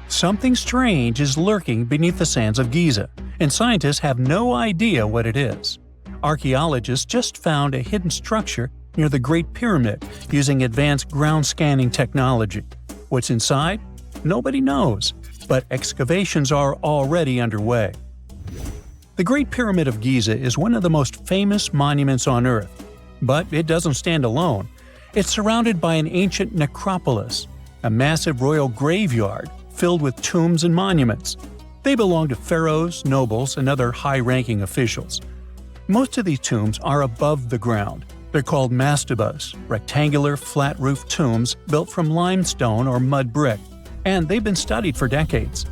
Something strange is lurking beneath the sands of Giza, and scientists have no idea what it is. Archaeologists just found a hidden structure near the Great Pyramid using advanced ground scanning technology. What's inside? Nobody knows, but excavations are already underway. The Great Pyramid of Giza is one of the most famous monuments on Earth, but it doesn't stand alone. It's surrounded by an ancient necropolis, a massive royal graveyard filled with tombs and monuments. They belong to pharaohs, nobles, and other high-ranking officials. Most of these tombs are above the ground. They're called mastabas, rectangular, flat-roofed tombs built from limestone or mud brick, and they've been studied for decades.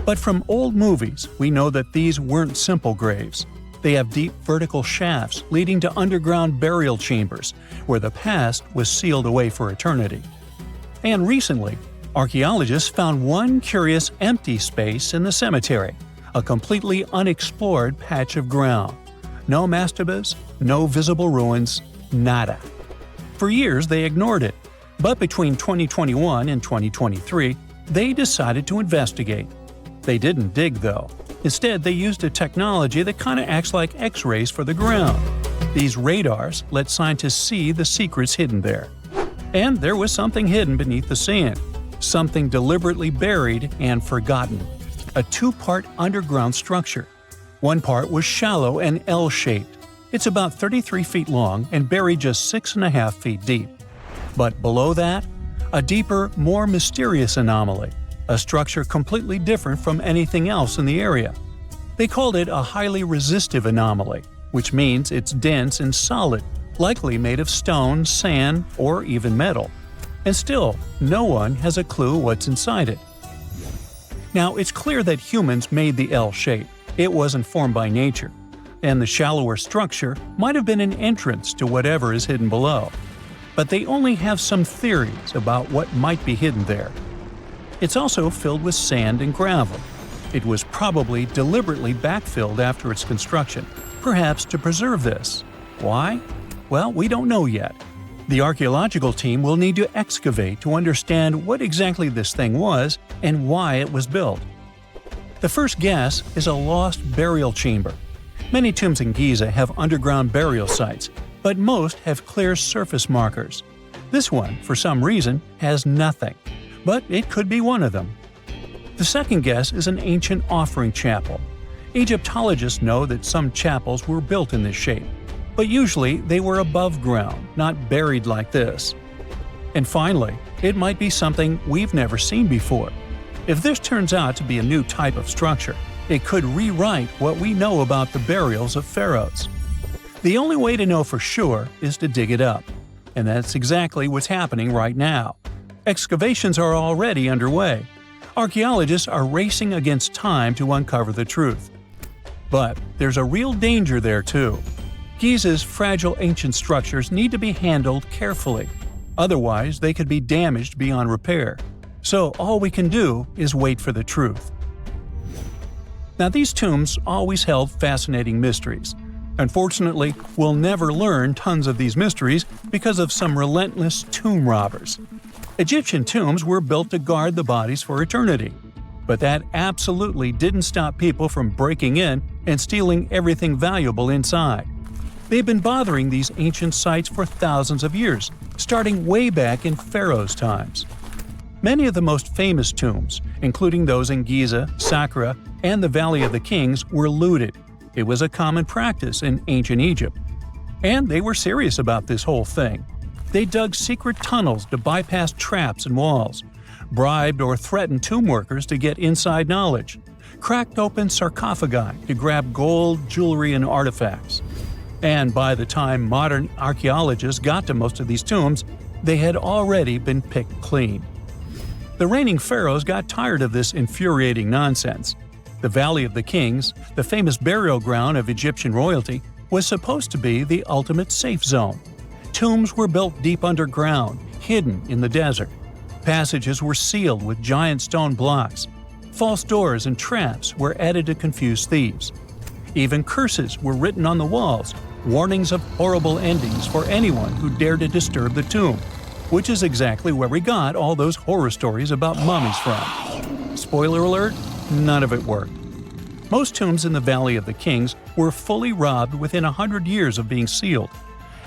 But from old movies, we know that these weren't simple graves. They have deep vertical shafts leading to underground burial chambers, where the past was sealed away for eternity. And recently, archaeologists found one curious empty space in the cemetery, a completely unexplored patch of ground. No mastabas, no visible ruins, nada. For years they ignored it, but between 2021 and 2023, they decided to investigate. They didn't dig though. Instead, they used a technology that kind of acts like X-rays for the ground. These radars let scientists see the secrets hidden there. And there was something hidden beneath the sand, something deliberately buried and forgotten. A two-part underground structure. One part was shallow and L-shaped. It's about 33 feet long and buried just 6.5 feet deep. But below that, a deeper, more mysterious anomaly, a structure completely different from anything else in the area. They called it a highly resistive anomaly, which means it's dense and solid, likely made of stone, sand, or even metal. And still, no one has a clue what's inside it. Now, it's clear that humans made the L shape. It wasn't formed by nature. And the shallower structure might have been an entrance to whatever is hidden below. But they only have some theories about what might be hidden there. It's also filled with sand and gravel. It was probably deliberately backfilled after its construction, perhaps to preserve this. Why? Well, we don't know yet. The archaeological team will need to excavate to understand what exactly this thing was and why it was built. The first guess is a lost burial chamber. Many tombs in Giza have underground burial sites, but most have clear surface markers. This one, for some reason, has nothing, but it could be one of them. The second guess is an ancient offering chapel. Egyptologists know that some chapels were built in this shape, but usually they were above ground, not buried like this. And finally, it might be something we've never seen before. If this turns out to be a new type of structure, it could rewrite what we know about the burials of pharaohs. The only way to know for sure is to dig it up. And that's exactly what's happening right now. Excavations are already underway. Archaeologists are racing against time to uncover the truth. But there's a real danger there too. Giza's fragile ancient structures need to be handled carefully. Otherwise, they could be damaged beyond repair. So all we can do is wait for the truth. Now, these tombs always held fascinating mysteries. Unfortunately, we'll never learn tons of these mysteries because of some relentless tomb robbers. Egyptian tombs were built to guard the bodies for eternity. But that absolutely didn't stop people from breaking in and stealing everything valuable inside. They've been bothering these ancient sites for thousands of years, starting way back in Pharaoh's times. Many of the most famous tombs, including those in Giza, Saqqara, and the Valley of the Kings, were looted. It was a common practice in ancient Egypt. And they were serious about this whole thing. They dug secret tunnels to bypass traps and walls, bribed or threatened tomb workers to get inside knowledge, cracked open sarcophagi to grab gold, jewelry, and artifacts. And by the time modern archaeologists got to most of these tombs, they had already been picked clean. The reigning pharaohs got tired of this infuriating nonsense. The Valley of the Kings, the famous burial ground of Egyptian royalty, was supposed to be the ultimate safe zone. Tombs were built deep underground, hidden in the desert. Passages were sealed with giant stone blocks. False doors and traps were added to confuse thieves. Even curses were written on the walls, warnings of horrible endings for anyone who dared to disturb the tomb. which is exactly where we got all those horror stories about mummies from. Spoiler alert, none of it worked. Most tombs in the Valley of the Kings were fully robbed within 100 years of being sealed.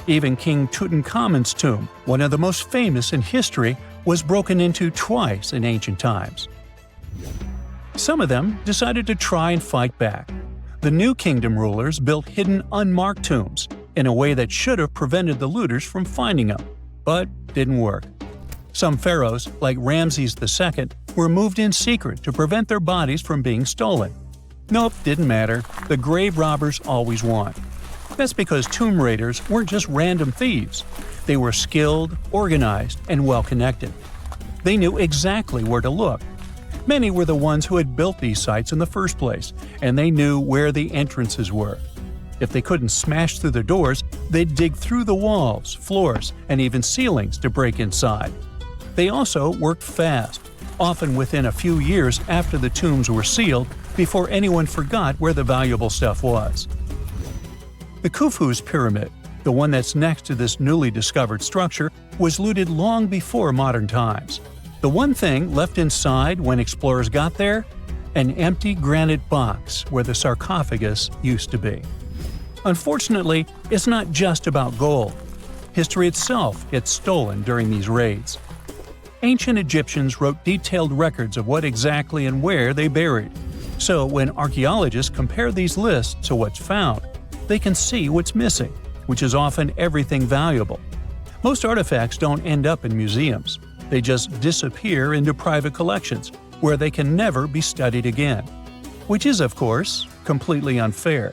Even King Tutankhamun's tomb, one of the most famous in history, was broken into twice in ancient times. Some of them decided to try and fight back. The New Kingdom rulers built hidden unmarked tombs in a way that should have prevented the looters from finding them, but didn't work. Some pharaohs, like Ramses II, were moved in secret to prevent their bodies from being stolen. Nope, didn't matter. The grave robbers always won. That's because tomb raiders weren't just random thieves. They were skilled, organized, and well-connected. They knew exactly where to look. Many were the ones who had built these sites in the first place, and they knew where the entrances were. If they couldn't smash through the doors, they'd dig through the walls, floors, and even ceilings to break inside. They also worked fast, often within a few years after the tombs were sealed, before anyone forgot where the valuable stuff was. The Khufu's pyramid, the one that's next to this newly discovered structure, was looted long before modern times. The one thing left inside when explorers got there? An empty granite box where the sarcophagus used to be. Unfortunately, it's not just about gold. History itself gets stolen during these raids. Ancient Egyptians wrote detailed records of what exactly and where they buried. So when archaeologists compare these lists to what's found, they can see what's missing, which is often everything valuable. Most artifacts don't end up in museums. They just disappear into private collections, where they can never be studied again. Which is, of course, completely unfair.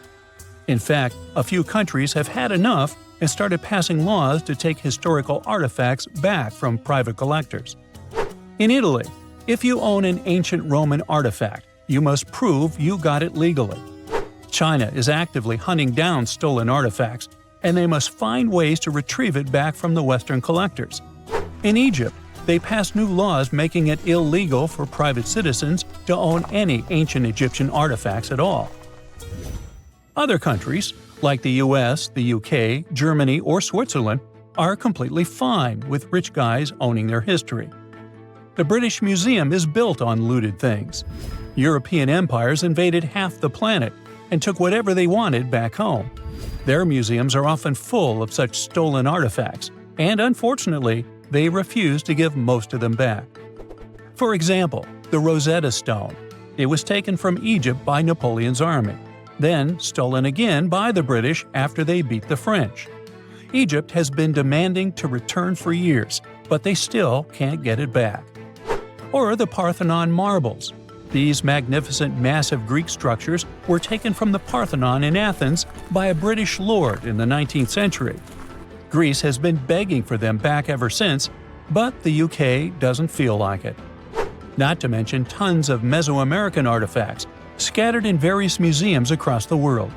In fact, a few countries have had enough and started passing laws to take historical artifacts back from private collectors. In Italy, if you own an ancient Roman artifact, you must prove you got it legally. China is actively hunting down stolen artifacts, and they must find ways to retrieve it back from the Western collectors. In Egypt, they passed new laws making it illegal for private citizens to own any ancient Egyptian artifacts at all. Other countries, like the US, the UK, Germany, or Switzerland, are completely fine with rich guys owning their history. The British Museum is built on looted things. European empires invaded half the planet and took whatever they wanted back home. Their museums are often full of such stolen artifacts, and unfortunately, they refuse to give most of them back. For example, the Rosetta Stone. It was taken from Egypt by Napoleon's army, then stolen again by the British after they beat the French. Egypt has been demanding to return for years, but they still can't get it back. Or the Parthenon marbles. These magnificent massive Greek structures were taken from the Parthenon in Athens by a British lord in the 19th century. Greece has been begging for them back ever since, but the UK doesn't feel like it. Not to mention tons of Mesoamerican artifacts, scattered in various museums across the world.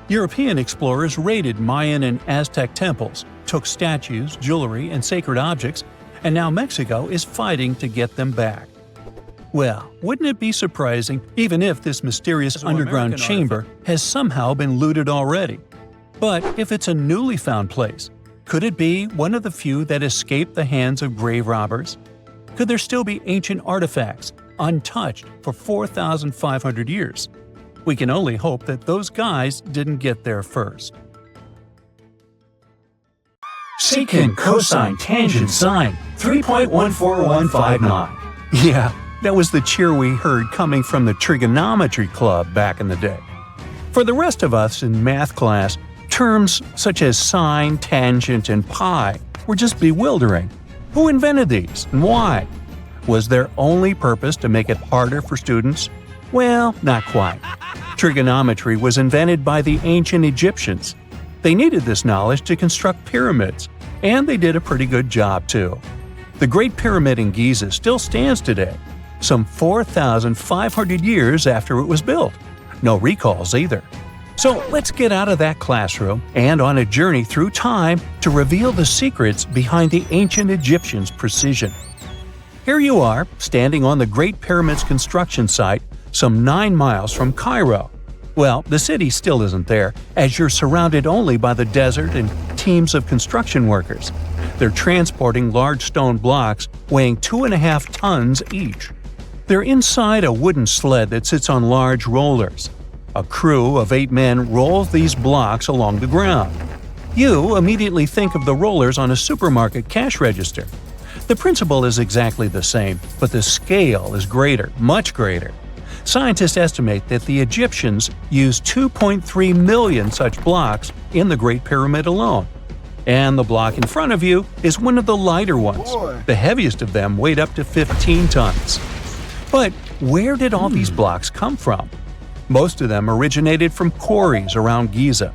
European explorers raided Mayan and Aztec temples, took statues, jewelry, and sacred objects, and now Mexico is fighting to get them back. Well, wouldn't it be surprising even if this mysterious underground chamber has somehow been looted already? But if it's a newly found place, could it be one of the few that escaped the hands of grave robbers? Could there still be ancient artifacts, untouched for 4,500 years? We can only hope that those guys didn't get there first. Secant, cosine, tangent, sine, 3.14159. Yeah, that was the cheer we heard coming from the trigonometry club back in the day. For the rest of us in math class, terms such as sine, tangent, and pi were just bewildering. Who invented these and why? Was their only purpose to make it harder for students? Well, not quite. Trigonometry was invented by the ancient Egyptians. They needed this knowledge to construct pyramids, and they did a pretty good job too. The Great Pyramid in Giza still stands today, some 4,500 years after it was built. No recalls either. So let's get out of that classroom and on a journey through time to reveal the secrets behind the ancient Egyptians' precision. Here you are, standing on the Great Pyramid's construction site, some 9 miles from Cairo. Well, the city still isn't there, as you're surrounded only by the desert and teams of construction workers. They're transporting large stone blocks weighing 2.5 tons each. They're inside a wooden sled that sits on large rollers. A crew of 8 men rolls these blocks along the ground. You immediately think of the rollers on a supermarket cash register. The principle is exactly the same, but the scale is greater, much greater. Scientists estimate that the Egyptians used 2.3 million such blocks in the Great Pyramid alone. And the block in front of you is one of the lighter ones. The heaviest of them weighed up to 15 tons. But where did all these blocks come from? Most of them originated from quarries around Giza.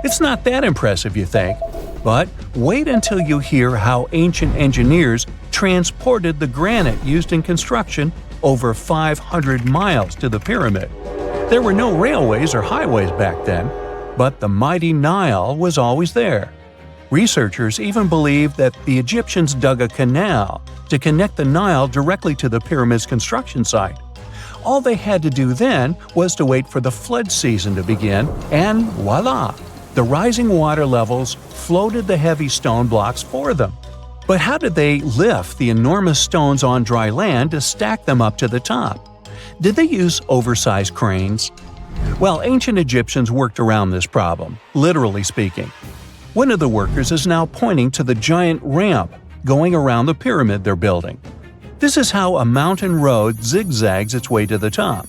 It's not that impressive, you think, but wait until you hear how ancient engineers transported the granite used in construction over 500 miles to the pyramid. There were no railways or highways back then, but the mighty Nile was always there. Researchers even believe that the Egyptians dug a canal to connect the Nile directly to the pyramid's construction site. All they had to do then was to wait for the flood season to begin, and voila! The rising water levels floated the heavy stone blocks for them. But how did they lift the enormous stones on dry land to stack them up to the top? Did they use oversized cranes? Well, ancient Egyptians worked around this problem, literally speaking. One of the workers is now pointing to the giant ramp going around the pyramid they're building. This is how a mountain road zigzags its way to the top.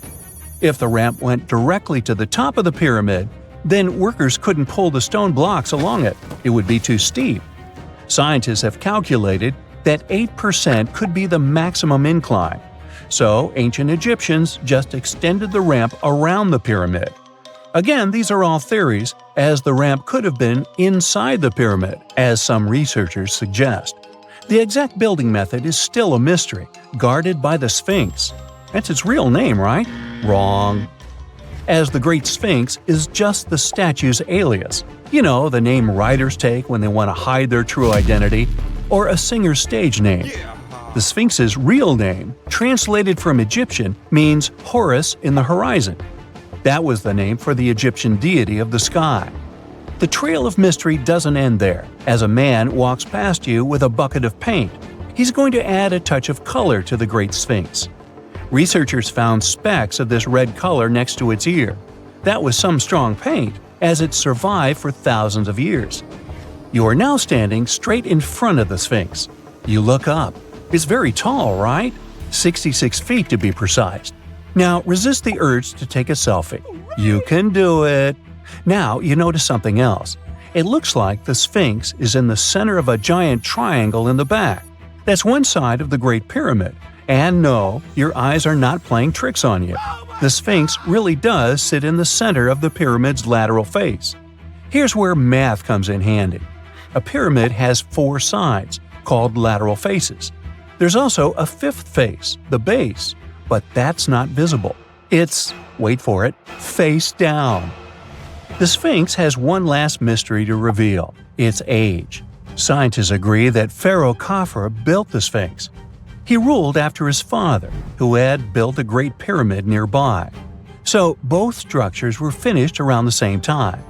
If the ramp went directly to the top of the pyramid, then workers couldn't pull the stone blocks along it. It would be too steep. Scientists have calculated that 8% could be the maximum incline. So ancient Egyptians just extended the ramp around the pyramid. Again, these are all theories, as the ramp could have been inside the pyramid, as some researchers suggest. The exact building method is still a mystery, guarded by the Sphinx. That's its real name, right? Wrong. As the Great Sphinx is just the statue's alias. You know, the name writers take when they want to hide their true identity, or a singer's stage name. The Sphinx's real name, translated from Egyptian, means Horus in the horizon. That was the name for the Egyptian deity of the sky. The trail of mystery doesn't end there. As a man walks past you with a bucket of paint, he's going to add a touch of color to the Great Sphinx. Researchers found specks of this red color next to its ear. That was some strong paint, as it survived for thousands of years. You are now standing straight in front of the Sphinx. You look up. It's very tall, right? 66 feet to be precise. Now resist the urge to take a selfie. You can do it. Now you notice something else. It looks like the Sphinx is in the center of a giant triangle in the back. That's one side of the Great Pyramid. And no, your eyes are not playing tricks on you. The Sphinx really does sit in the center of the pyramid's lateral face. Here's where math comes in handy. A pyramid has 4 sides, called lateral faces. There's also a 5th face, the base, but that's not visible. It's, wait for it, face down. The Sphinx has one last mystery to reveal: its age. Scientists agree that Pharaoh Khafre built the Sphinx. He ruled after his father, who had built a great pyramid nearby. So both structures were finished around the same time.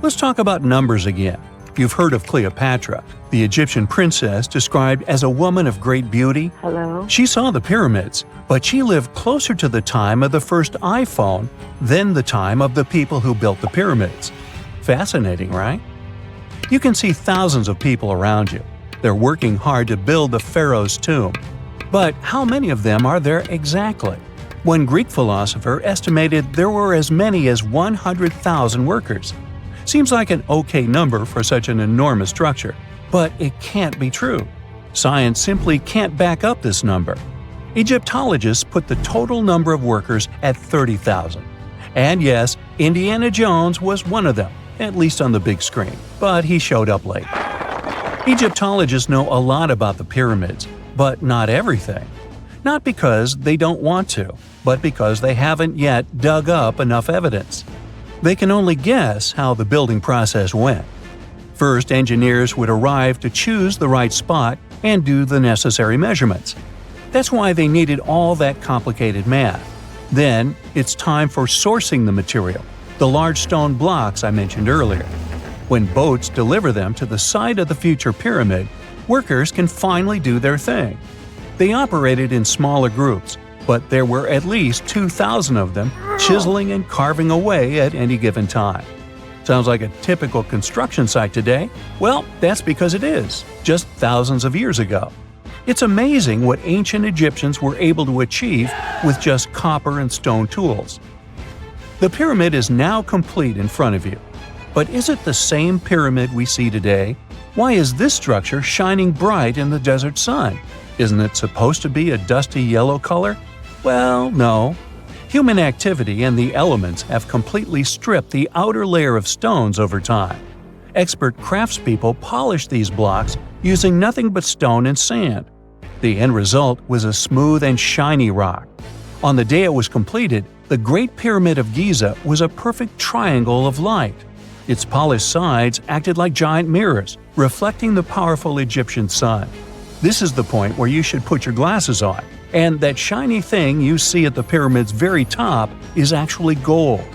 Let's talk about numbers again. You've heard of Cleopatra, the Egyptian princess described as a woman of great beauty. Hello? She saw the pyramids, but she lived closer to the time of the first iPhone than the time of the people who built the pyramids. Fascinating, right? You can see thousands of people around you. They're working hard to build the pharaoh's tomb. But how many of them are there exactly? One Greek philosopher estimated there were as many as 100,000 workers. Seems like an okay number for such an enormous structure, but it can't be true. Science simply can't back up this number. Egyptologists put the total number of workers at 30,000. And yes, Indiana Jones was one of them, at least on the big screen, but he showed up late. Egyptologists know a lot about the pyramids, but not everything. Not because they don't want to, but because they haven't yet dug up enough evidence. They can only guess how the building process went. First, engineers would arrive to choose the right spot and do the necessary measurements. That's why they needed all that complicated math. Then, it's time for sourcing the material, the large stone blocks I mentioned earlier. When boats deliver them to the site of the future pyramid, workers can finally do their thing. They operated in smaller groups, but there were at least 2,000 of them chiseling and carving away at any given time. Sounds like a typical construction site today? Well, that's because it is, just thousands of years ago. It's amazing what ancient Egyptians were able to achieve with just copper and stone tools. The pyramid is now complete in front of you. But is it the same pyramid we see today? Why is this structure shining bright in the desert sun? Isn't it supposed to be a dusty yellow color? Well, no. Human activity and the elements have completely stripped the outer layer of stones over time. Expert craftspeople polished these blocks using nothing but stone and sand. The end result was a smooth and shiny rock. On the day it was completed, the Great Pyramid of Giza was a perfect triangle of light. Its polished sides acted like giant mirrors, reflecting the powerful Egyptian sun. This is the point where you should put your glasses on, and that shiny thing you see at the pyramid's very top is actually gold.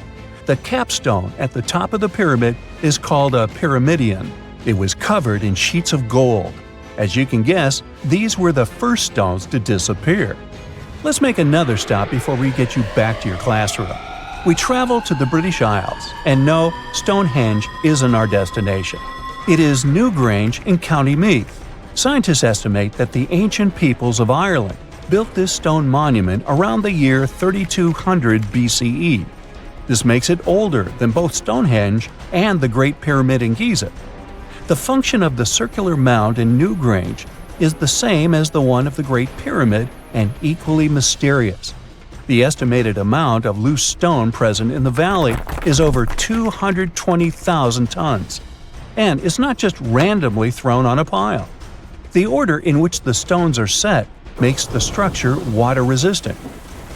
The capstone at the top of the pyramid is called a pyramidion. It was covered in sheets of gold. As you can guess, these were the first stones to disappear. Let's make another stop before we get you back to your classroom. We travel to the British Isles, and no, Stonehenge isn't our destination. It is Newgrange in County Meath. Scientists estimate that the ancient peoples of Ireland built this stone monument around the year 3200 BCE. This makes it older than both Stonehenge and the Great Pyramid in Giza. The function of the circular mound in Newgrange is the same as the one of the Great Pyramid and equally mysterious. The estimated amount of loose stone present in the valley is over 220,000 tons. And it's not just randomly thrown on a pile. The order in which the stones are set makes the structure water-resistant.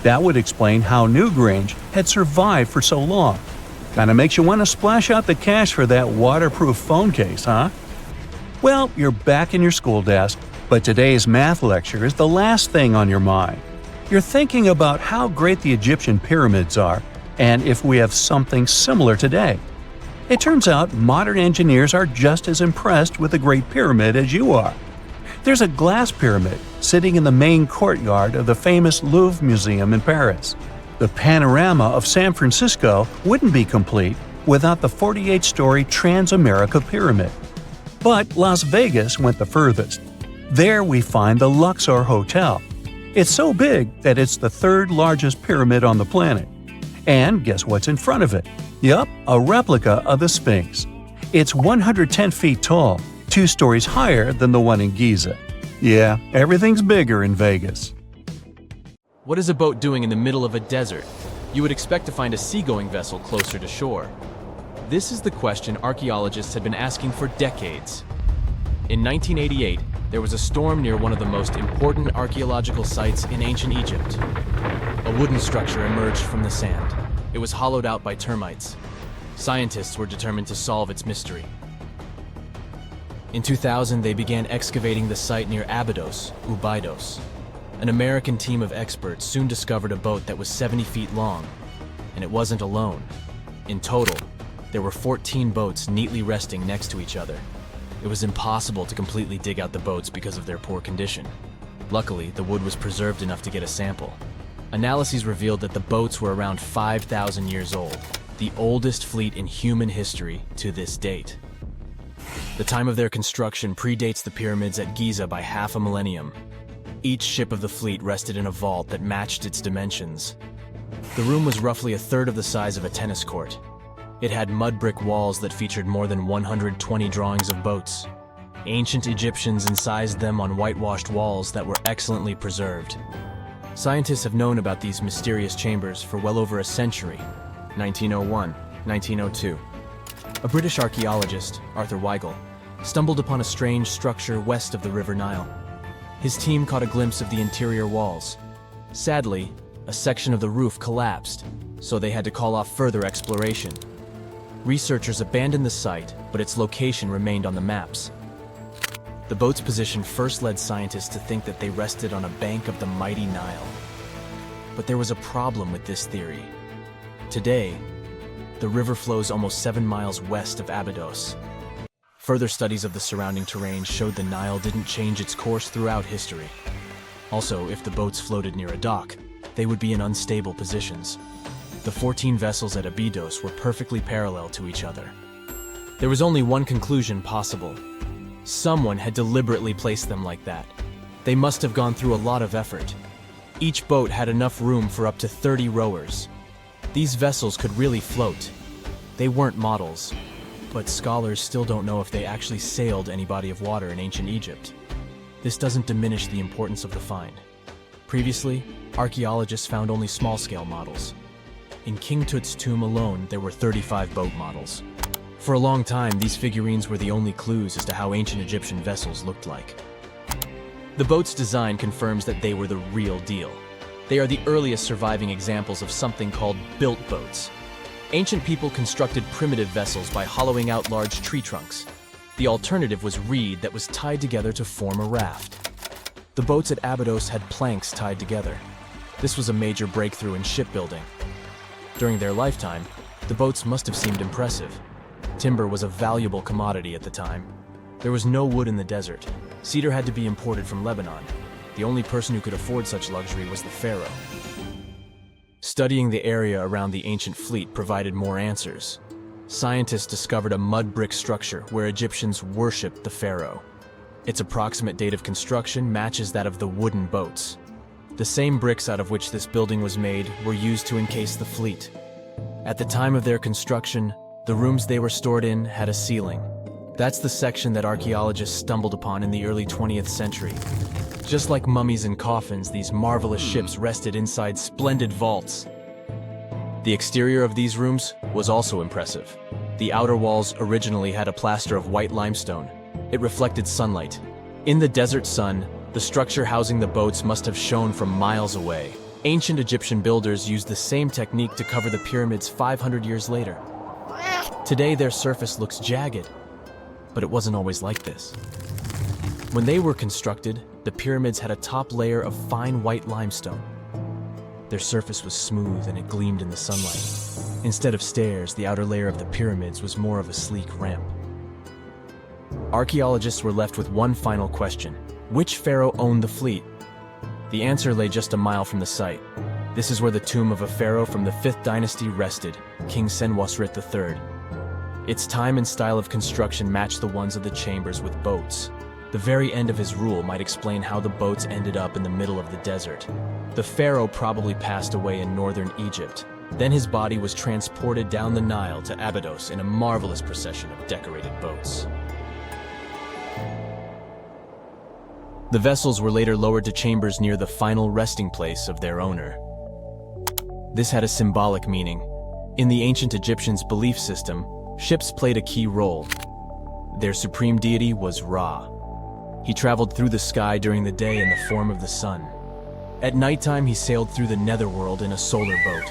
That would explain how Newgrange had survived for so long. Kinda makes you want to splash out the cash for that waterproof phone case, huh? Well, you're back in your school desk, but today's math lecture is the last thing on your mind. You're thinking about how great the Egyptian pyramids are, and if we have something similar today. It turns out modern engineers are just as impressed with the Great Pyramid as you are. There's a glass pyramid sitting in the main courtyard of the famous Louvre Museum in Paris. The panorama of San Francisco wouldn't be complete without the 48-story Transamerica Pyramid. But Las Vegas went the furthest. There we find the Luxor Hotel. It's so big that it's the third largest pyramid on the planet. And guess what's in front of it? Yup, a replica of the Sphinx. It's 110 feet tall, 2 stories higher than the one in Giza. Yeah, everything's bigger in Vegas. What is a boat doing in the middle of a desert? You would expect to find a seagoing vessel closer to shore. This is the question archaeologists had been asking for decades. In 1988, there was a storm near one of the most important archaeological sites in ancient Egypt. A wooden structure emerged from the sand. It was hollowed out by termites. Scientists were determined to solve its mystery. In 2000, they began excavating the site near Abydos, Abydos. An American team of experts soon discovered a boat that was 70 feet long, and it wasn't alone. In total, there were 14 boats neatly resting next to each other. It was impossible to completely dig out the boats because of their poor condition. Luckily, the wood was preserved enough to get a sample. Analyses revealed that the boats were around 5,000 years old, the oldest fleet in human history to this date. The time of their construction predates the pyramids at Giza by half a millennium. Each ship of the fleet rested in a vault that matched its dimensions. The room was roughly a third of the size of a tennis court. It had mud brick walls that featured more than 120 drawings of boats. Ancient Egyptians incised them on whitewashed walls that were excellently preserved. Scientists have known about these mysterious chambers for well over a century. 1901, 1902. A British archaeologist, Arthur Weigel, stumbled upon a strange structure west of the River Nile. His team caught a glimpse of the interior walls. Sadly, a section of the roof collapsed, so they had to call off further exploration. Researchers abandoned the site, but its location remained on the maps. The boat's position first led scientists to think that they rested on a bank of the mighty Nile. But there was a problem with this theory. Today, the river flows almost 7 miles west of Abydos. Further studies of the surrounding terrain showed the Nile didn't change its course throughout history. Also, if the boats floated near a dock, they would be in unstable positions. The 14 vessels at Abydos were perfectly parallel to each other. There was only one conclusion possible. Someone had deliberately placed them like that. They must have gone through a lot of effort. Each boat had enough room for up to 30 rowers. These vessels could really float. They weren't models, but scholars still don't know if they actually sailed any body of water in ancient Egypt. This doesn't diminish the importance of the find. Previously, archaeologists found only small-scale models. In King Tut's tomb alone, there were 35 boat models. For a long time, these figurines were the only clues as to how ancient Egyptian vessels looked like. The boat's design confirms that they were the real deal. They are the earliest surviving examples of something called built boats. Ancient people constructed primitive vessels by hollowing out large tree trunks. The alternative was reed that was tied together to form a raft. The boats at Abydos had planks tied together. This was a major breakthrough in shipbuilding. During their lifetime, the boats must have seemed impressive. Timber was a valuable commodity at the time. There was no wood in the desert. Cedar had to be imported from Lebanon. The only person who could afford such luxury was the pharaoh. Studying the area around the ancient fleet provided more answers. Scientists discovered a mud brick structure where Egyptians worshipped the pharaoh. Its approximate date of construction matches that of the wooden boats. The same bricks out of which this building was made were used to encase the fleet. At the time of their construction, the rooms they were stored in had a ceiling. That's the section that archaeologists stumbled upon in the early 20th century. Just like mummies and coffins, these marvelous ships rested inside splendid vaults. The exterior of these rooms was also impressive. The outer walls originally had a plaster of white limestone. It reflected sunlight. In the desert sun, the structure housing the boats must have shone from miles away. Ancient Egyptian builders used the same technique to cover the pyramids 500 years later. Today, their surface looks jagged, but it wasn't always like this. When they were constructed, the pyramids had a top layer of fine white limestone. Their surface was smooth and it gleamed in the sunlight. Instead of stairs, the outer layer of the pyramids was more of a sleek ramp. Archaeologists were left with one final question. Which pharaoh owned the fleet? The answer lay just a mile from the site. This is where the tomb of a pharaoh from the 5th dynasty rested, King Senwosret III. Its time and style of construction matched the ones of the chambers with boats. The very end of his rule might explain how the boats ended up in the middle of the desert. The pharaoh probably passed away in northern Egypt. Then his body was transported down the Nile to Abydos in a marvelous procession of decorated boats. The vessels were later lowered to chambers near the final resting place of their owner. This had a symbolic meaning. In the ancient Egyptians' belief system, ships played a key role. Their supreme deity was Ra. He traveled through the sky during the day in the form of the sun. At nighttime, he sailed through the netherworld in a solar boat.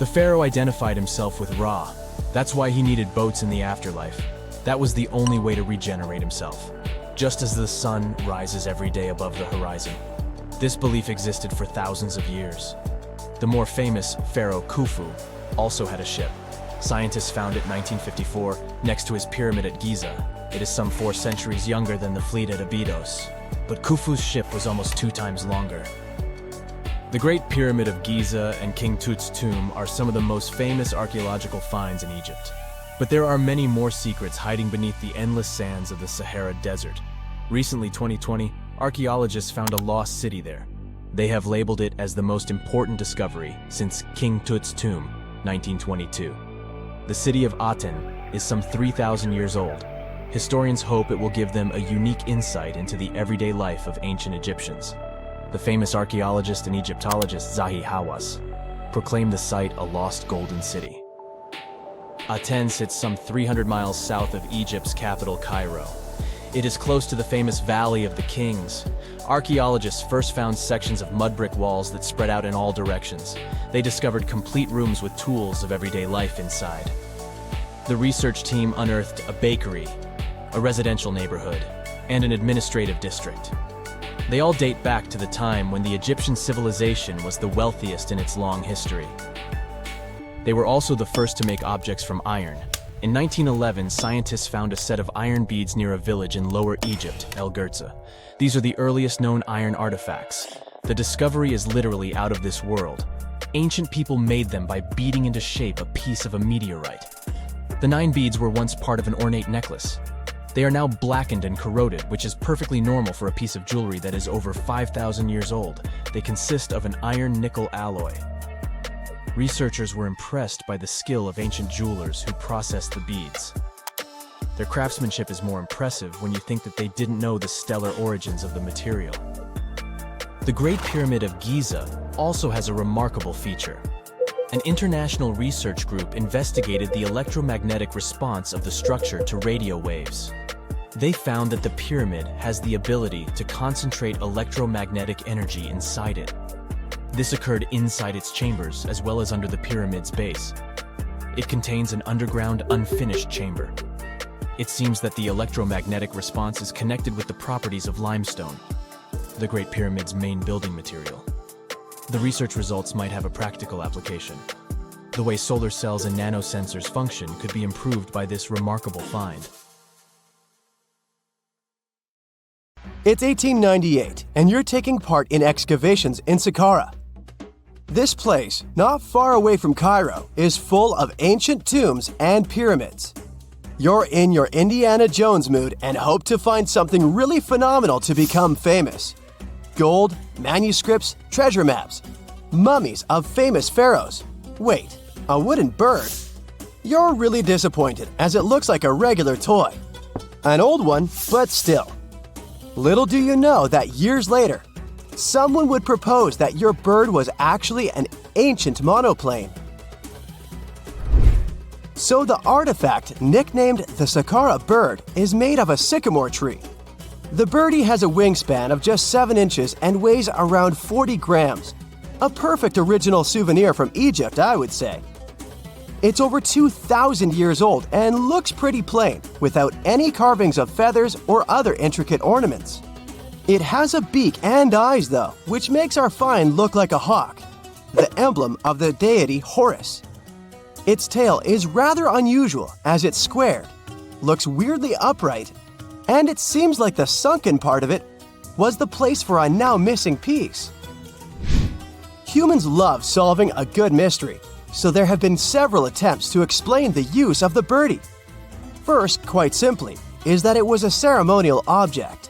The pharaoh identified himself with Ra. That's why he needed boats in the afterlife. That was the only way to regenerate himself. Just as the sun rises every day above the horizon. This belief existed for thousands of years. The more famous Pharaoh Khufu also had a ship. Scientists found it in 1954 next to his pyramid at Giza. It is some 4 centuries younger than the fleet at Abydos, but Khufu's ship was almost 2 times longer. The Great Pyramid of Giza and King Tut's tomb are some of the most famous archaeological finds in Egypt. But there are many more secrets hiding beneath the endless sands of the Sahara Desert. Recently, 2020, archaeologists found a lost city there. They have labeled it as the most important discovery since King Tut's tomb, 1922. The city of Aten is some 3,000 years old. Historians hope it will give them a unique insight into the everyday life of ancient Egyptians. The famous archaeologist and Egyptologist Zahi Hawass proclaimed the site a lost golden city. Aten sits some 300 miles south of Egypt's capital, Cairo. It is close to the famous Valley of the Kings. Archaeologists first found sections of mud brick walls that spread out in all directions. They discovered complete rooms with tools of everyday life inside. The research team unearthed a bakery, a residential neighborhood, and an administrative district. They all date back to the time when the Egyptian civilization was the wealthiest in its long history. They were also the first to make objects from iron. In 1911, scientists found a set of iron beads near a village in Lower Egypt, El Giza. These are the earliest known iron artifacts. The discovery is literally out of this world. Ancient people made them by beating into shape a piece of a meteorite. The 9 beads were once part of an ornate necklace. They are now blackened and corroded, which is perfectly normal for a piece of jewelry that is over 5,000 years old. They consist of an iron-nickel alloy. Researchers were impressed by the skill of ancient jewelers who processed the beads. Their craftsmanship is more impressive when you think that they didn't know the stellar origins of the material. The Great Pyramid of Giza also has a remarkable feature. An international research group investigated the electromagnetic response of the structure to radio waves. They found that the pyramid has the ability to concentrate electromagnetic energy inside it. This occurred inside its chambers as well as under the pyramid's base. It contains an underground, unfinished chamber. It seems that the electromagnetic response is connected with the properties of limestone, the Great Pyramid's main building material. The research results might have a practical application. The way solar cells and nanosensors function could be improved by this remarkable find. It's 1898, and you're taking part in excavations in Saqqara. This place, not far away from Cairo, is full of ancient tombs and pyramids. You're in your Indiana Jones mood and hope to find something really phenomenal to become famous. Gold, manuscripts, treasure maps, mummies of famous pharaohs. Wait, a wooden bird? You're really disappointed as it looks like a regular toy. An old one, but still. Little do you know that years later, someone would propose that your bird was actually an ancient monoplane. So the artifact, nicknamed the Saqqara bird, is made of a sycamore tree. The birdie has a wingspan of just 7 inches and weighs around 40 grams. A perfect original souvenir from Egypt, I would say. It's over 2,000 years old and looks pretty plain, without any carvings of feathers or other intricate ornaments. It has a beak and eyes though, which makes our find look like a hawk, the emblem of the deity Horus. Its tail is rather unusual as it's squared, looks weirdly upright, and it seems like the sunken part of it was the place for a now missing piece. Humans love solving a good mystery, so there have been several attempts to explain the use of the birdie. First, quite simply, is that it was a ceremonial object.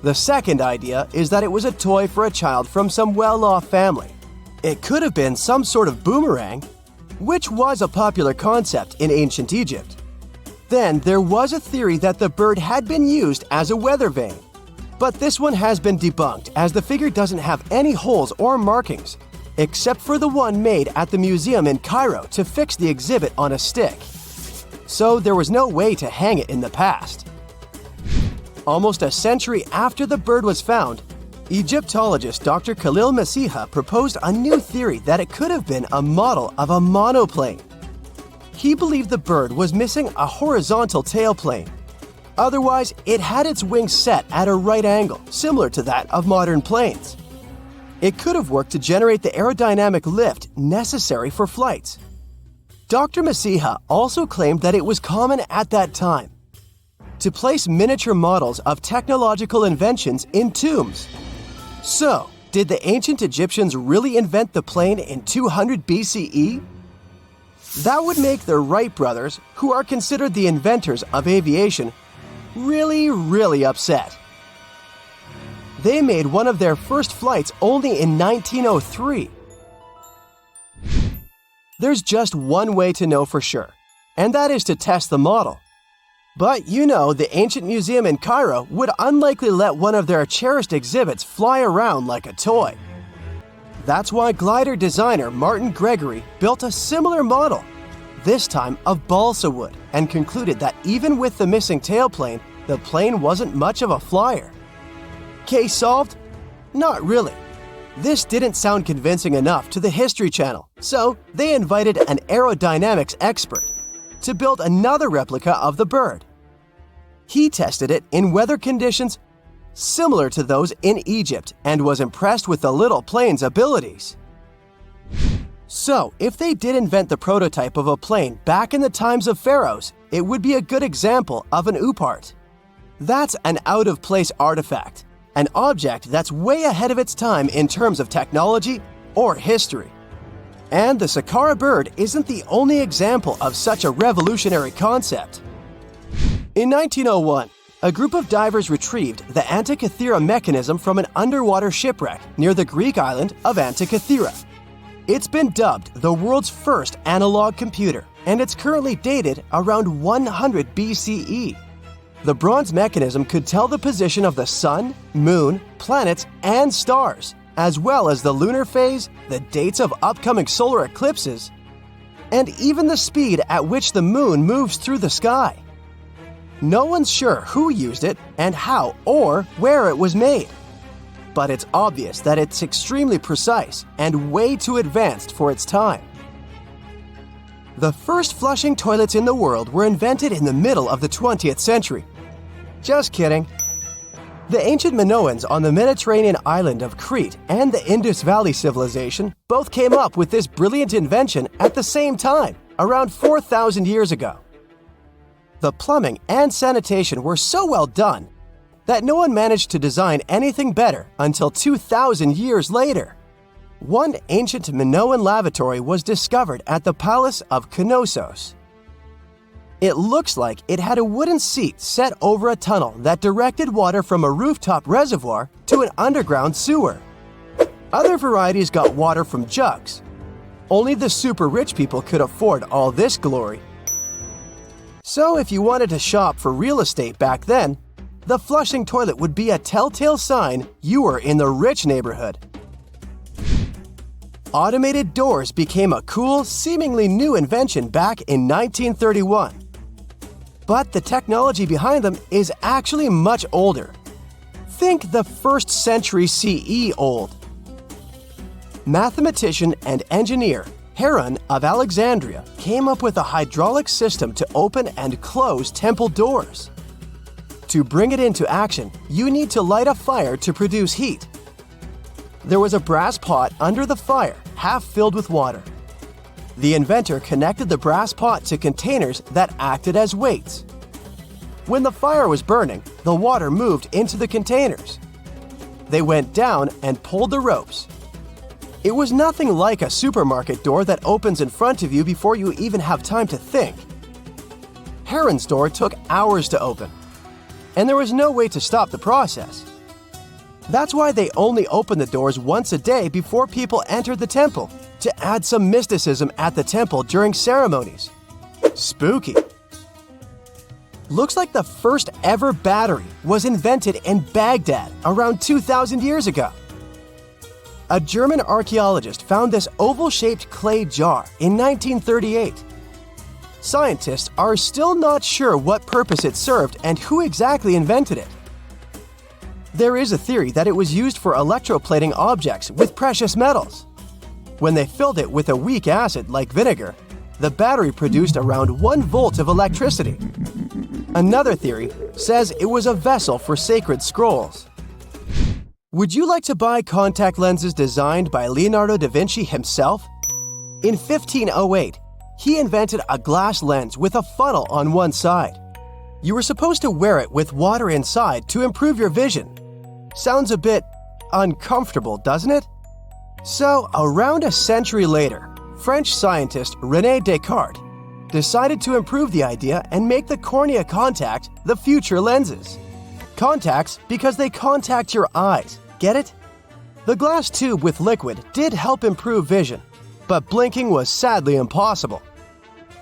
The second idea is that it was a toy for a child from some well-off family. It could have been some sort of boomerang, which was a popular concept in ancient Egypt. Then there was a theory that the bird had been used as a weather vane. But this one has been debunked as the figure doesn't have any holes or markings, except for the one made at the museum in Cairo to fix the exhibit on a stick. So there was no way to hang it in the past. Almost a century after the bird was found, Egyptologist Dr. Khalil Masiha proposed a new theory that it could have been a model of a monoplane. He believed the bird was missing a horizontal tailplane. Otherwise, it had its wings set at a right angle, similar to that of modern planes. It could have worked to generate the aerodynamic lift necessary for flights. Dr. Masiha also claimed that it was common at that time to place miniature models of technological inventions in tombs. So, did the ancient Egyptians really invent the plane in 200 BCE? That would make the Wright brothers, who are considered the inventors of aviation, really upset. They made one of their first flights only in 1903. There's just one way to know for sure, and that is to test the model. But you know, the ancient museum in Cairo would unlikely let one of their cherished exhibits fly around like a toy. That's why glider designer Martin Gregory built a similar model, this time of balsa wood, and concluded that even with the missing tailplane, the plane wasn't much of a flyer. Case solved? Not really. This didn't sound convincing enough to the History Channel, so they invited an aerodynamics expert to build another replica of the bird. He tested it in weather conditions similar to those in Egypt and was impressed with the little plane's abilities. So, if they did invent the prototype of a plane back in the times of pharaohs, it would be a good example of an oopart. That's an out-of-place artifact, an object that's way ahead of its time in terms of technology or history. And the Saqqara bird isn't the only example of such a revolutionary concept. In 1901, a group of divers retrieved the Antikythera mechanism from an underwater shipwreck near the Greek island of Antikythera. It's been dubbed the world's first analog computer, and it's currently dated around 100 BCE. The bronze mechanism could tell the position of the sun, moon, planets, and stars, as well as the lunar phase, the dates of upcoming solar eclipses, and even the speed at which the moon moves through the sky. No one's sure who used it and how or where it was made. But it's obvious that it's extremely precise and way too advanced for its time. The first flushing toilets in the world were invented in the middle of the 20th century. Just kidding. The ancient Minoans on the Mediterranean island of Crete and the Indus Valley civilization both came up with this brilliant invention at the same time, around 4,000 years ago. The plumbing and sanitation were so well done that no one managed to design anything better until 2,000 years later. One ancient Minoan lavatory was discovered at the Palace of Knossos. It looks like it had a wooden seat set over a tunnel that directed water from a rooftop reservoir to an underground sewer. Other varieties got water from jugs. Only the super rich people could afford all this glory. So if you wanted to shop for real estate back then, the flushing toilet would be a telltale sign you were in the rich neighborhood. Automated doors became a cool, seemingly new invention back in 1931. But the technology behind them is actually much older. Think the 1st century CE old. Mathematician and engineer Heron of Alexandria came up with a hydraulic system to open and close temple doors. To bring it into action, you need to light a fire to produce heat. There was a brass pot under the fire, half filled with water. The inventor connected the brass pot to containers that acted as weights. When the fire was burning, the water moved into the containers. They went down and pulled the ropes. It was nothing like a supermarket door that opens in front of you before you even have time to think. Heron's door took hours to open, and there was no way to stop the process. That's why they only opened the doors once a day before people entered the temple, to add some mysticism at the temple during ceremonies. Spooky. Looks like the first ever battery was invented in Baghdad around 2,000 years ago. A German archaeologist found this oval-shaped clay jar in 1938. Scientists are still not sure what purpose it served and who exactly invented it. There is a theory that it was used for electroplating objects with precious metals. When they filled it with a weak acid like vinegar, the battery produced around 1 volt of electricity. Another theory says it was a vessel for sacred scrolls. Would you like to buy contact lenses designed by Leonardo da Vinci himself? In 1508, he invented a glass lens with a funnel on one side. You were supposed to wear it with water inside to improve your vision. Sounds a bit uncomfortable, doesn't it? So, around a century later, French scientist René Descartes decided to improve the idea and make the cornea contact the future lenses. Contacts because they contact your eyes, get it? The glass tube with liquid did help improve vision, but blinking was sadly impossible.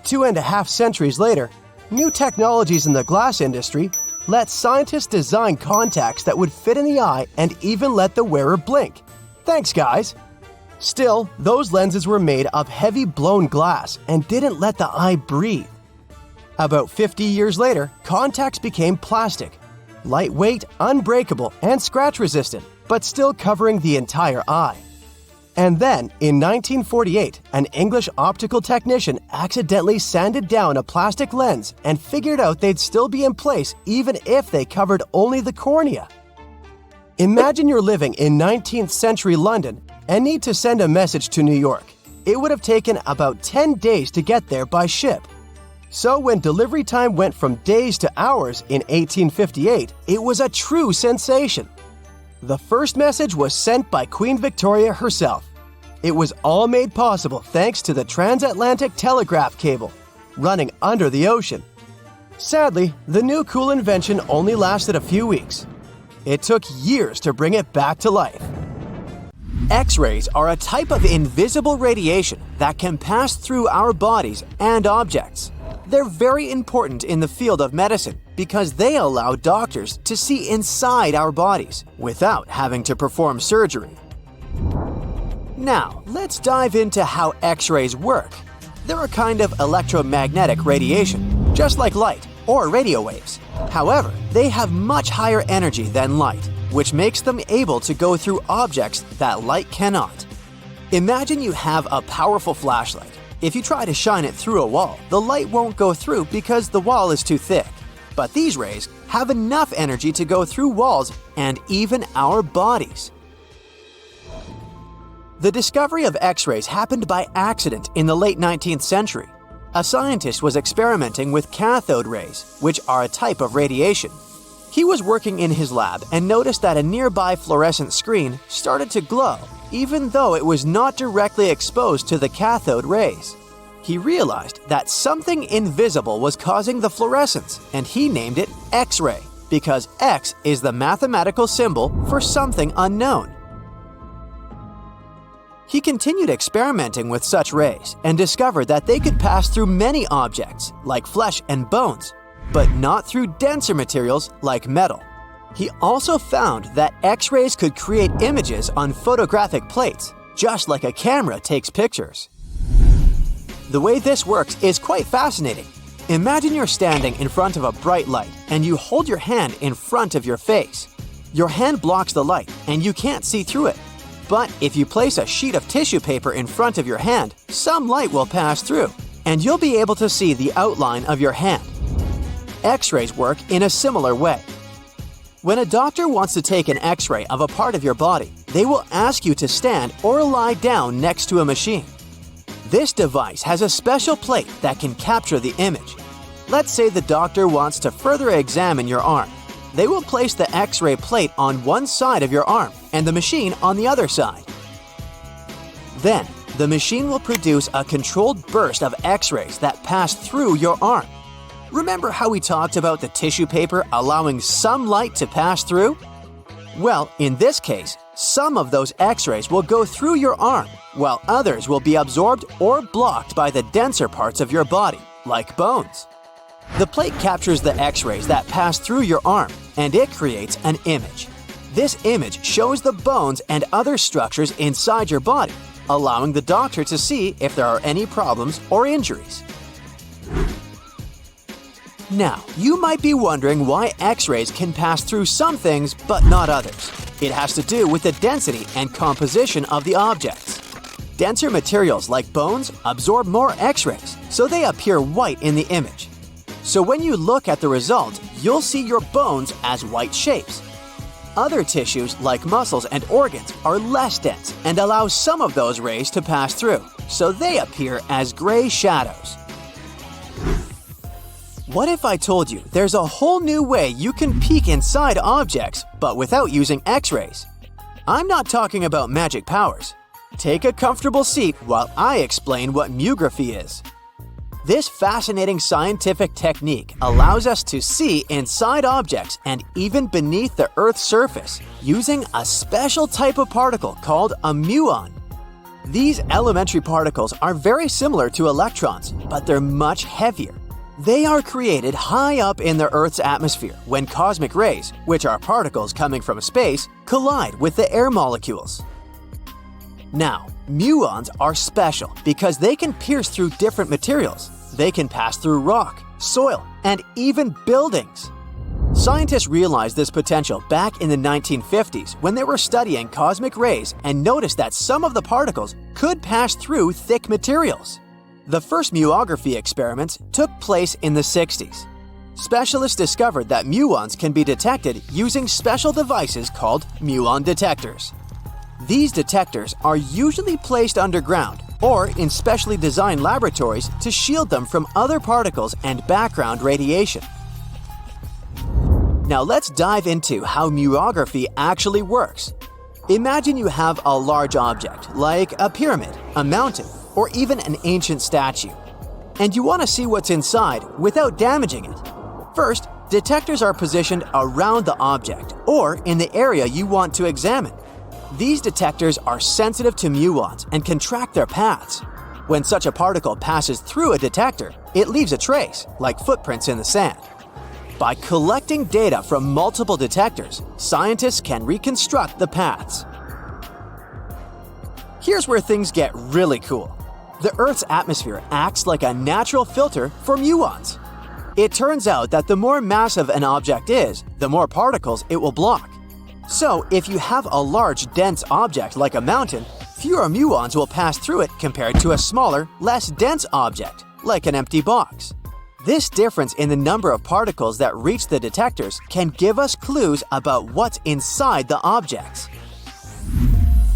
2.5 centuries later, new technologies in the glass industry let scientists design contacts that would fit in the eye and even let the wearer blink. Thanks, guys! Still, those lenses were made of heavy blown glass and didn't let the eye breathe. About 50 years later, contacts became plastic, lightweight, unbreakable, and scratch-resistant, but still covering the entire eye. And then, in 1948, an English optical technician accidentally sanded down a plastic lens and figured out they'd still be in place even if they covered only the cornea. Imagine you're living in 19th century London and need to send a message to New York. It would have taken about 10 days to get there by ship. So when delivery time went from days to hours in 1858, it was a true sensation. The first message was sent by Queen Victoria herself. It was all made possible thanks to the Transatlantic telegraph cable, running under the ocean. Sadly, the new cool invention only lasted a few weeks. It took years to bring it back to life. X-rays are a type of invisible radiation that can pass through our bodies and objects. They're very important in the field of medicine because they allow doctors to see inside our bodies without having to perform surgery. Now, let's dive into how X-rays work. They're a kind of electromagnetic radiation, just like light or radio waves. However, they have much higher energy than light, which makes them able to go through objects that light cannot. Imagine you have a powerful flashlight. If you try to shine it through a wall, the light won't go through because the wall is too thick. But these rays have enough energy to go through walls and even our bodies. The discovery of X-rays happened by accident in the late 19th century. A scientist was experimenting with cathode rays, which are a type of radiation. He was working in his lab and noticed that a nearby fluorescent screen started to glow, even though it was not directly exposed to the cathode rays. He realized that something invisible was causing the fluorescence, and he named it X-ray, because X is the mathematical symbol for something unknown. He continued experimenting with such rays and discovered that they could pass through many objects, like flesh and bones, but not through denser materials like metal. He also found that X-rays could create images on photographic plates, just like a camera takes pictures. The way this works is quite fascinating. Imagine you're standing in front of a bright light and you hold your hand in front of your face. Your hand blocks the light and you can't see through it. But if you place a sheet of tissue paper in front of your hand, some light will pass through, and you'll be able to see the outline of your hand. X-rays work in a similar way. When a doctor wants to take an X-ray of a part of your body, they will ask you to stand or lie down next to a machine. This device has a special plate that can capture the image. Let's say the doctor wants to further examine your arm. They will place the X-ray plate on one side of your arm and the machine on the other side. Then, the machine will produce a controlled burst of X-rays that pass through your arm. Remember how we talked about the tissue paper allowing some light to pass through? Well, in this case, some of those X-rays will go through your arm, while others will be absorbed or blocked by the denser parts of your body, like bones. The plate captures the X-rays that pass through your arm, and it creates an image. This image shows the bones and other structures inside your body, allowing the doctor to see if there are any problems or injuries. Now, you might be wondering why X-rays can pass through some things but not others. It has to do with the density and composition of the objects. Denser materials like bones absorb more X-rays, so they appear white in the image. So when you look at the result, you'll see your bones as white shapes. Other tissues like muscles and organs are less dense and allow some of those rays to pass through, so they appear as gray shadows. What if I told you there's a whole new way you can peek inside objects, but without using X-rays? I'm not talking about magic powers. Take a comfortable seat while I explain what muography is. This fascinating scientific technique allows us to see inside objects and even beneath the Earth's surface using a special type of particle called a muon. These elementary particles are very similar to electrons, but they're much heavier. They are created high up in the Earth's atmosphere when cosmic rays, which are particles coming from space, collide with the air molecules. Now, muons are special because they can pierce through different materials. They can pass through rock, soil, and even buildings. Scientists realized this potential back in the 1950s when they were studying cosmic rays and noticed that some of the particles could pass through thick materials. The first muography experiments took place in the 60s. Specialists discovered that muons can be detected using special devices called muon detectors. These detectors are usually placed underground or in specially designed laboratories to shield them from other particles and background radiation. Now let's dive into how muography actually works. Imagine you have a large object, like a pyramid, a mountain, or even an ancient statue, and you want to see what's inside without damaging it. First, detectors are positioned around the object or in the area you want to examine. These detectors are sensitive to muons and can track their paths. When such a particle passes through a detector, it leaves a trace, like footprints in the sand. By collecting data from multiple detectors, scientists can reconstruct the paths. Here's where things get really cool. The Earth's atmosphere acts like a natural filter for muons. It turns out that the more massive an object is, the more particles it will block. So, if you have a large, dense object like a mountain, fewer muons will pass through it compared to a smaller, less dense object, like an empty box. This difference in the number of particles that reach the detectors can give us clues about what's inside the objects.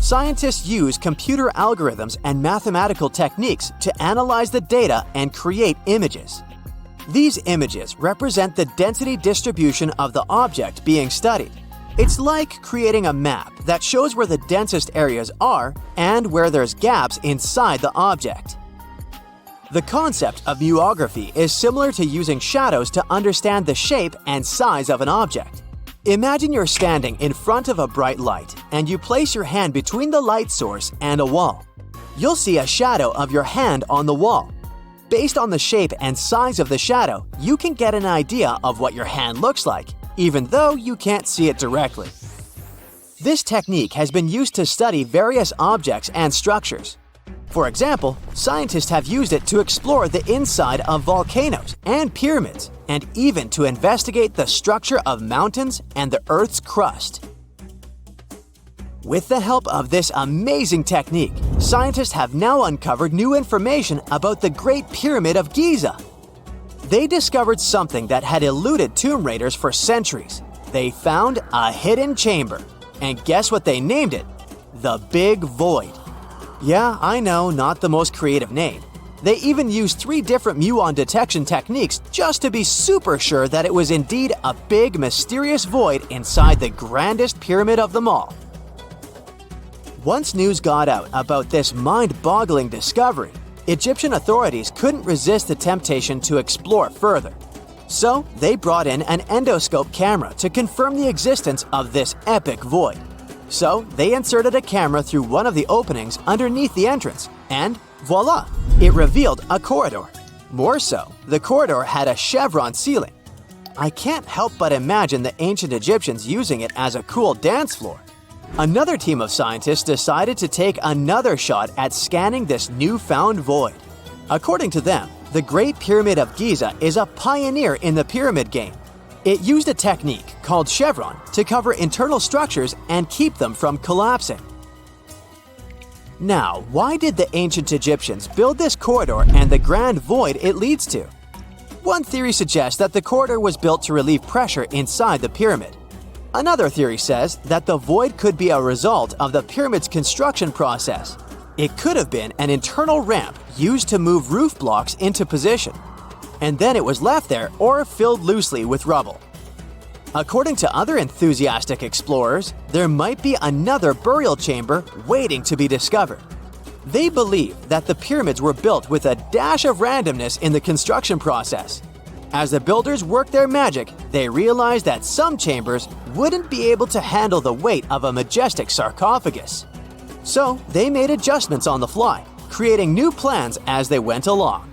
Scientists use computer algorithms and mathematical techniques to analyze the data and create images. These images represent the density distribution of the object being studied. It's like creating a map that shows where the densest areas are and where there's gaps inside the object. The concept of muography is similar to using shadows to understand the shape and size of an object. Imagine you're standing in front of a bright light and you place your hand between the light source and a wall. You'll see a shadow of your hand on the wall. Based on the shape and size of the shadow, you can get an idea of what your hand looks like, even though you can't see it directly. This technique has been used to study various objects and structures. For example, scientists have used it to explore the inside of volcanoes and pyramids, and even to investigate the structure of mountains and the Earth's crust. With the help of this amazing technique, scientists have now uncovered new information about the Great Pyramid of Giza. They discovered something that had eluded tomb raiders for centuries. They found a hidden chamber. And guess what they named it? The Big Void. Yeah, I know, not the most creative name. They even used 3 different muon detection techniques just to be super sure that it was indeed a big, mysterious void inside the grandest pyramid of them all. Once news got out about this mind-boggling discovery, Egyptian authorities couldn't resist the temptation to explore further. So, they brought in an endoscope camera to confirm the existence of this epic void. So, they inserted a camera through one of the openings underneath the entrance, and voila! It revealed a corridor. More so, the corridor had a chevron ceiling. I can't help but imagine the ancient Egyptians using it as a cool dance floor. Another team of scientists decided to take another shot at scanning this newfound void. According to them, the Great Pyramid of Giza is a pioneer in the pyramid game. It used a technique called chevron to cover internal structures and keep them from collapsing. Now, why did the ancient Egyptians build this corridor and the grand void it leads to? One theory suggests that the corridor was built to relieve pressure inside the pyramid. Another theory says that the void could be a result of the pyramid's construction process. It could have been an internal ramp used to move roof blocks into position, and then it was left there or filled loosely with rubble. According to other enthusiastic explorers, there might be another burial chamber waiting to be discovered. They believe that the pyramids were built with a dash of randomness in the construction process. As the builders worked their magic, they realized that some chambers wouldn't be able to handle the weight of a majestic sarcophagus. So they made adjustments on the fly, creating new plans as they went along.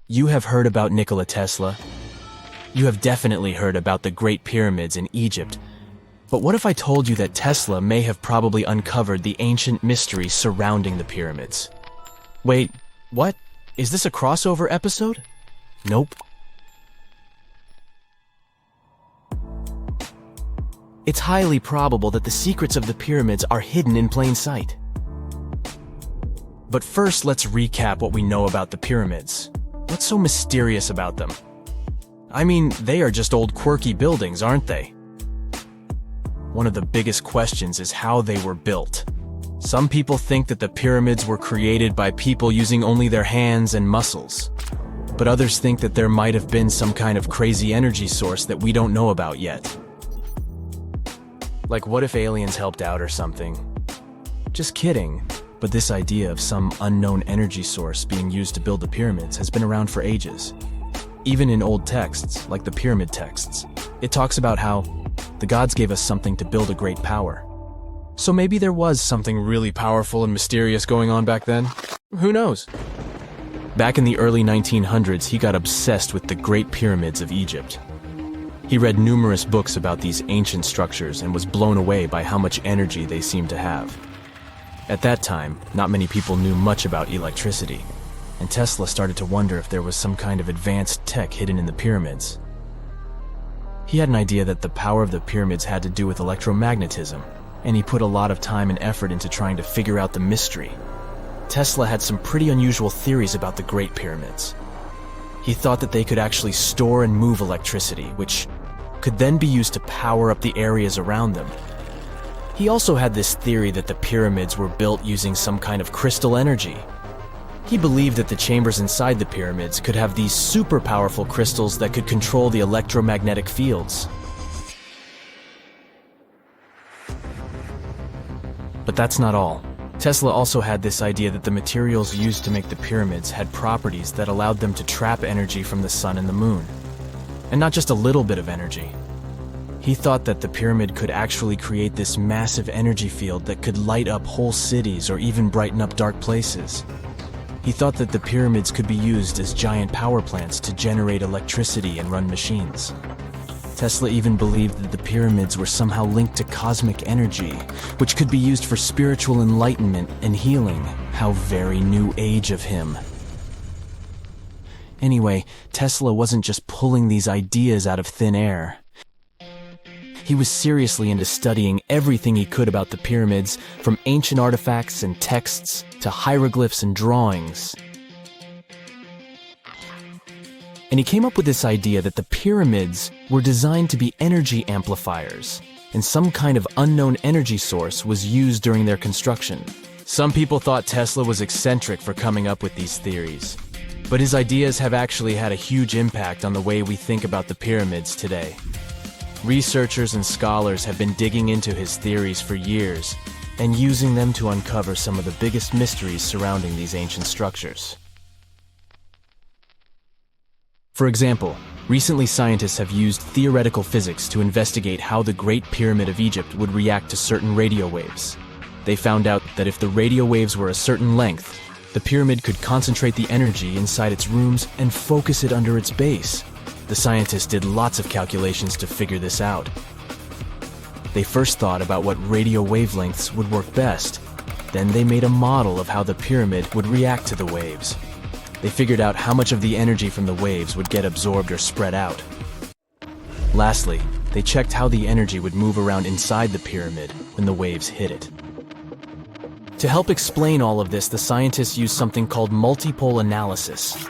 You have heard about Nikola Tesla. You have definitely heard about the Great Pyramids in Egypt. But what if I told you that Tesla may have probably uncovered the ancient mysteries surrounding the pyramids? Wait, what? Is this a crossover episode? Nope. It's highly probable that the secrets of the pyramids are hidden in plain sight. But first, let's recap what we know about the pyramids. What's so mysterious about them? I mean, they are just old quirky buildings, aren't they? one of the biggest questions is how they were built. Some people think that the pyramids were created by people using only their hands and muscles. But others think that there might have been some kind of crazy energy source that we don't know about yet. Like, what if aliens helped out or something? Just kidding. But this idea of some unknown energy source being used to build the pyramids has been around for ages. Even in old texts, like the pyramid texts, it talks about how the gods gave us something to build a great power. So maybe there was something really powerful and mysterious going on back then? Who knows? Back in the early 1900s, he got obsessed with the Great Pyramids of Egypt. He read numerous books about these ancient structures and was blown away by how much energy they seemed to have. At that time, not many people knew much about electricity, and Tesla started to wonder if there was some kind of advanced tech hidden in the pyramids. He had an idea that the power of the pyramids had to do with electromagnetism, and he put a lot of time and effort into trying to figure out the mystery. Tesla had some pretty unusual theories about the Great Pyramids. He thought that they could actually store and move electricity, which could then be used to power up the areas around them. He also had this theory that the pyramids were built using some kind of crystal energy. He believed that the chambers inside the pyramids could have these super powerful crystals that could control the electromagnetic fields. But that's not all. Tesla also had this idea that the materials used to make the pyramids had properties that allowed them to trap energy from the sun and the moon. And not just a little bit of energy. He thought that the pyramid could actually create this massive energy field that could light up whole cities or even brighten up dark places. He thought that the pyramids could be used as giant power plants to generate electricity and run machines. Tesla even believed that the pyramids were somehow linked to cosmic energy, which could be used for spiritual enlightenment and healing. How very new age of him. Anyway, Tesla wasn't just pulling these ideas out of thin air. He was seriously into studying everything he could about the pyramids, from ancient artifacts and texts to hieroglyphs and drawings. And he came up with this idea that the pyramids were designed to be energy amplifiers, and some kind of unknown energy source was used during their construction. Some people thought Tesla was eccentric for coming up with these theories, but his ideas have actually had a huge impact on the way we think about the pyramids today. Researchers and scholars have been digging into his theories for years and using them to uncover some of the biggest mysteries surrounding these ancient structures. For example, recently scientists have used theoretical physics to investigate how the Great Pyramid of Egypt would react to certain radio waves. They found out that if the radio waves were a certain length, the pyramid could concentrate the energy inside its rooms and focus it under its base. The scientists did lots of calculations to figure this out. They first thought about what radio wavelengths would work best. Then they made a model of how the pyramid would react to the waves. They figured out how much of the energy from the waves would get absorbed or spread out. Lastly, they checked how the energy would move around inside the pyramid when the waves hit it. To help explain all of this, the scientists used something called multipole analysis.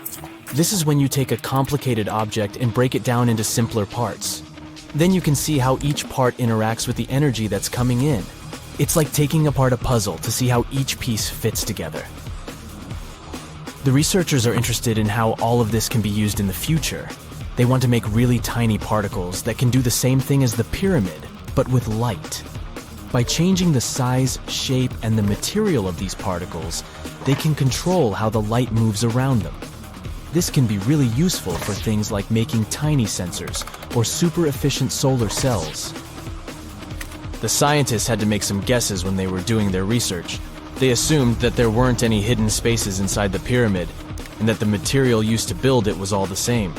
This is when you take a complicated object and break it down into simpler parts. Then you can see how each part interacts with the energy that's coming in. It's like taking apart a puzzle to see how each piece fits together. The researchers are interested in how all of this can be used in the future. They want to make really tiny particles that can do the same thing as the pyramid, but with light. By changing the size, shape, and the material of these particles, they can control how the light moves around them. This can be really useful for things like making tiny sensors or super efficient solar cells. The scientists had to make some guesses when they were doing their research. They assumed that there weren't any hidden spaces inside the pyramid and that the material used to build it was all the same.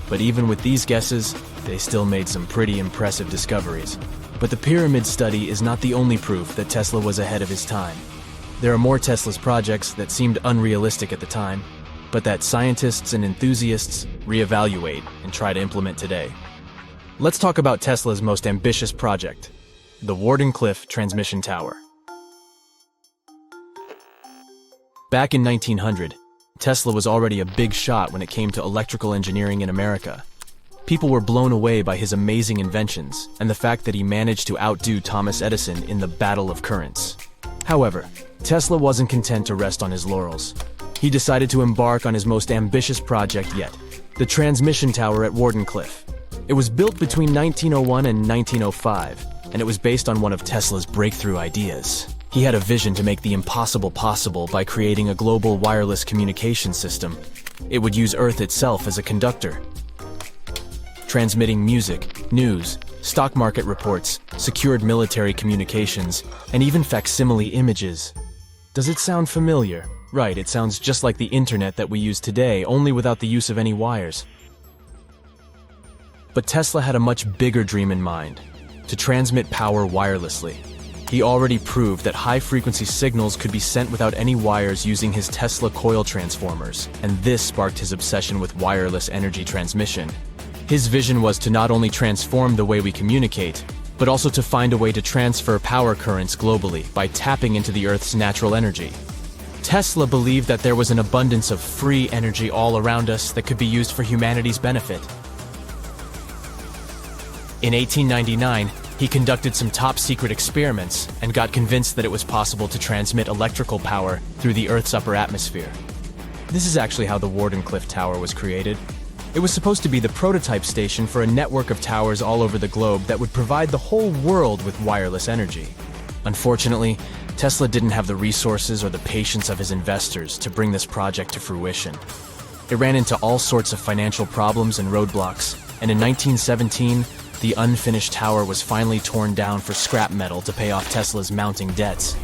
But even with these guesses, they still made some pretty impressive discoveries. But the pyramid study is not the only proof that Tesla was ahead of his time. There are more Tesla's projects that seemed unrealistic at the time, but that scientists and enthusiasts reevaluate and try to implement today. Let's talk about Tesla's most ambitious project, the Wardenclyffe Transmission Tower. Back in 1900, Tesla was already a big shot when it came to electrical engineering in America. People were blown away by his amazing inventions and the fact that he managed to outdo Thomas Edison in the Battle of Currents. However, Tesla wasn't content to rest on his laurels. He decided to embark on his most ambitious project yet, the transmission tower at Wardenclyffe. It was built between 1901 and 1905, and it was based on one of Tesla's breakthrough ideas. He had a vision to make the impossible possible by creating a global wireless communication system. It would use Earth itself as a conductor, transmitting music, news, stock market reports, secured military communications, and even facsimile images. Does it sound familiar? Right, it sounds just like the internet that we use today, only without the use of any wires. But Tesla had a much bigger dream in mind: to transmit power wirelessly. He already proved that high-frequency signals could be sent without any wires using his Tesla coil transformers, and this sparked his obsession with wireless energy transmission. His vision was to not only transform the way we communicate, but also to find a way to transfer power currents globally by tapping into the Earth's natural energy. Tesla believed that there was an abundance of free energy all around us that could be used for humanity's benefit. In 1899, he conducted some top-secret experiments and got convinced that it was possible to transmit electrical power through the Earth's upper atmosphere. This is actually how the Wardenclyffe Tower was created. It was supposed to be the prototype station for a network of towers all over the globe that would provide the whole world with wireless energy. Unfortunately, Tesla didn't have the resources or the patience of his investors to bring this project to fruition. It ran into all sorts of financial problems and roadblocks, and in 1917, the unfinished tower was finally torn down for scrap metal to pay off Tesla's mounting debts.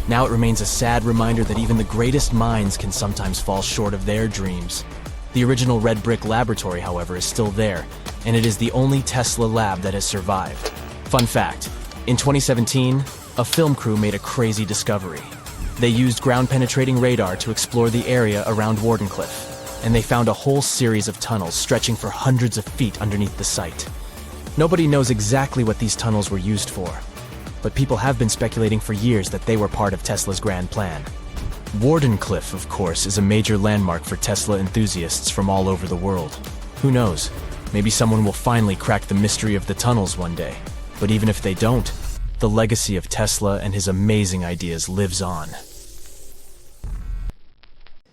Now it remains a sad reminder that even the greatest minds can sometimes fall short of their dreams. The original red brick laboratory, however, is still there, and it is the only Tesla lab that has survived. Fun fact, in 2017, a film crew made a crazy discovery. They used ground-penetrating radar to explore the area around Wardenclyffe, and they found a whole series of tunnels stretching for hundreds of feet underneath the site. Nobody knows exactly what these tunnels were used for, but people have been speculating for years that they were part of Tesla's grand plan. Wardenclyffe, of course, is a major landmark for Tesla enthusiasts from all over the world. Who knows? Maybe someone will finally crack the mystery of the tunnels one day. But even if they don't, the legacy of Tesla and his amazing ideas lives on.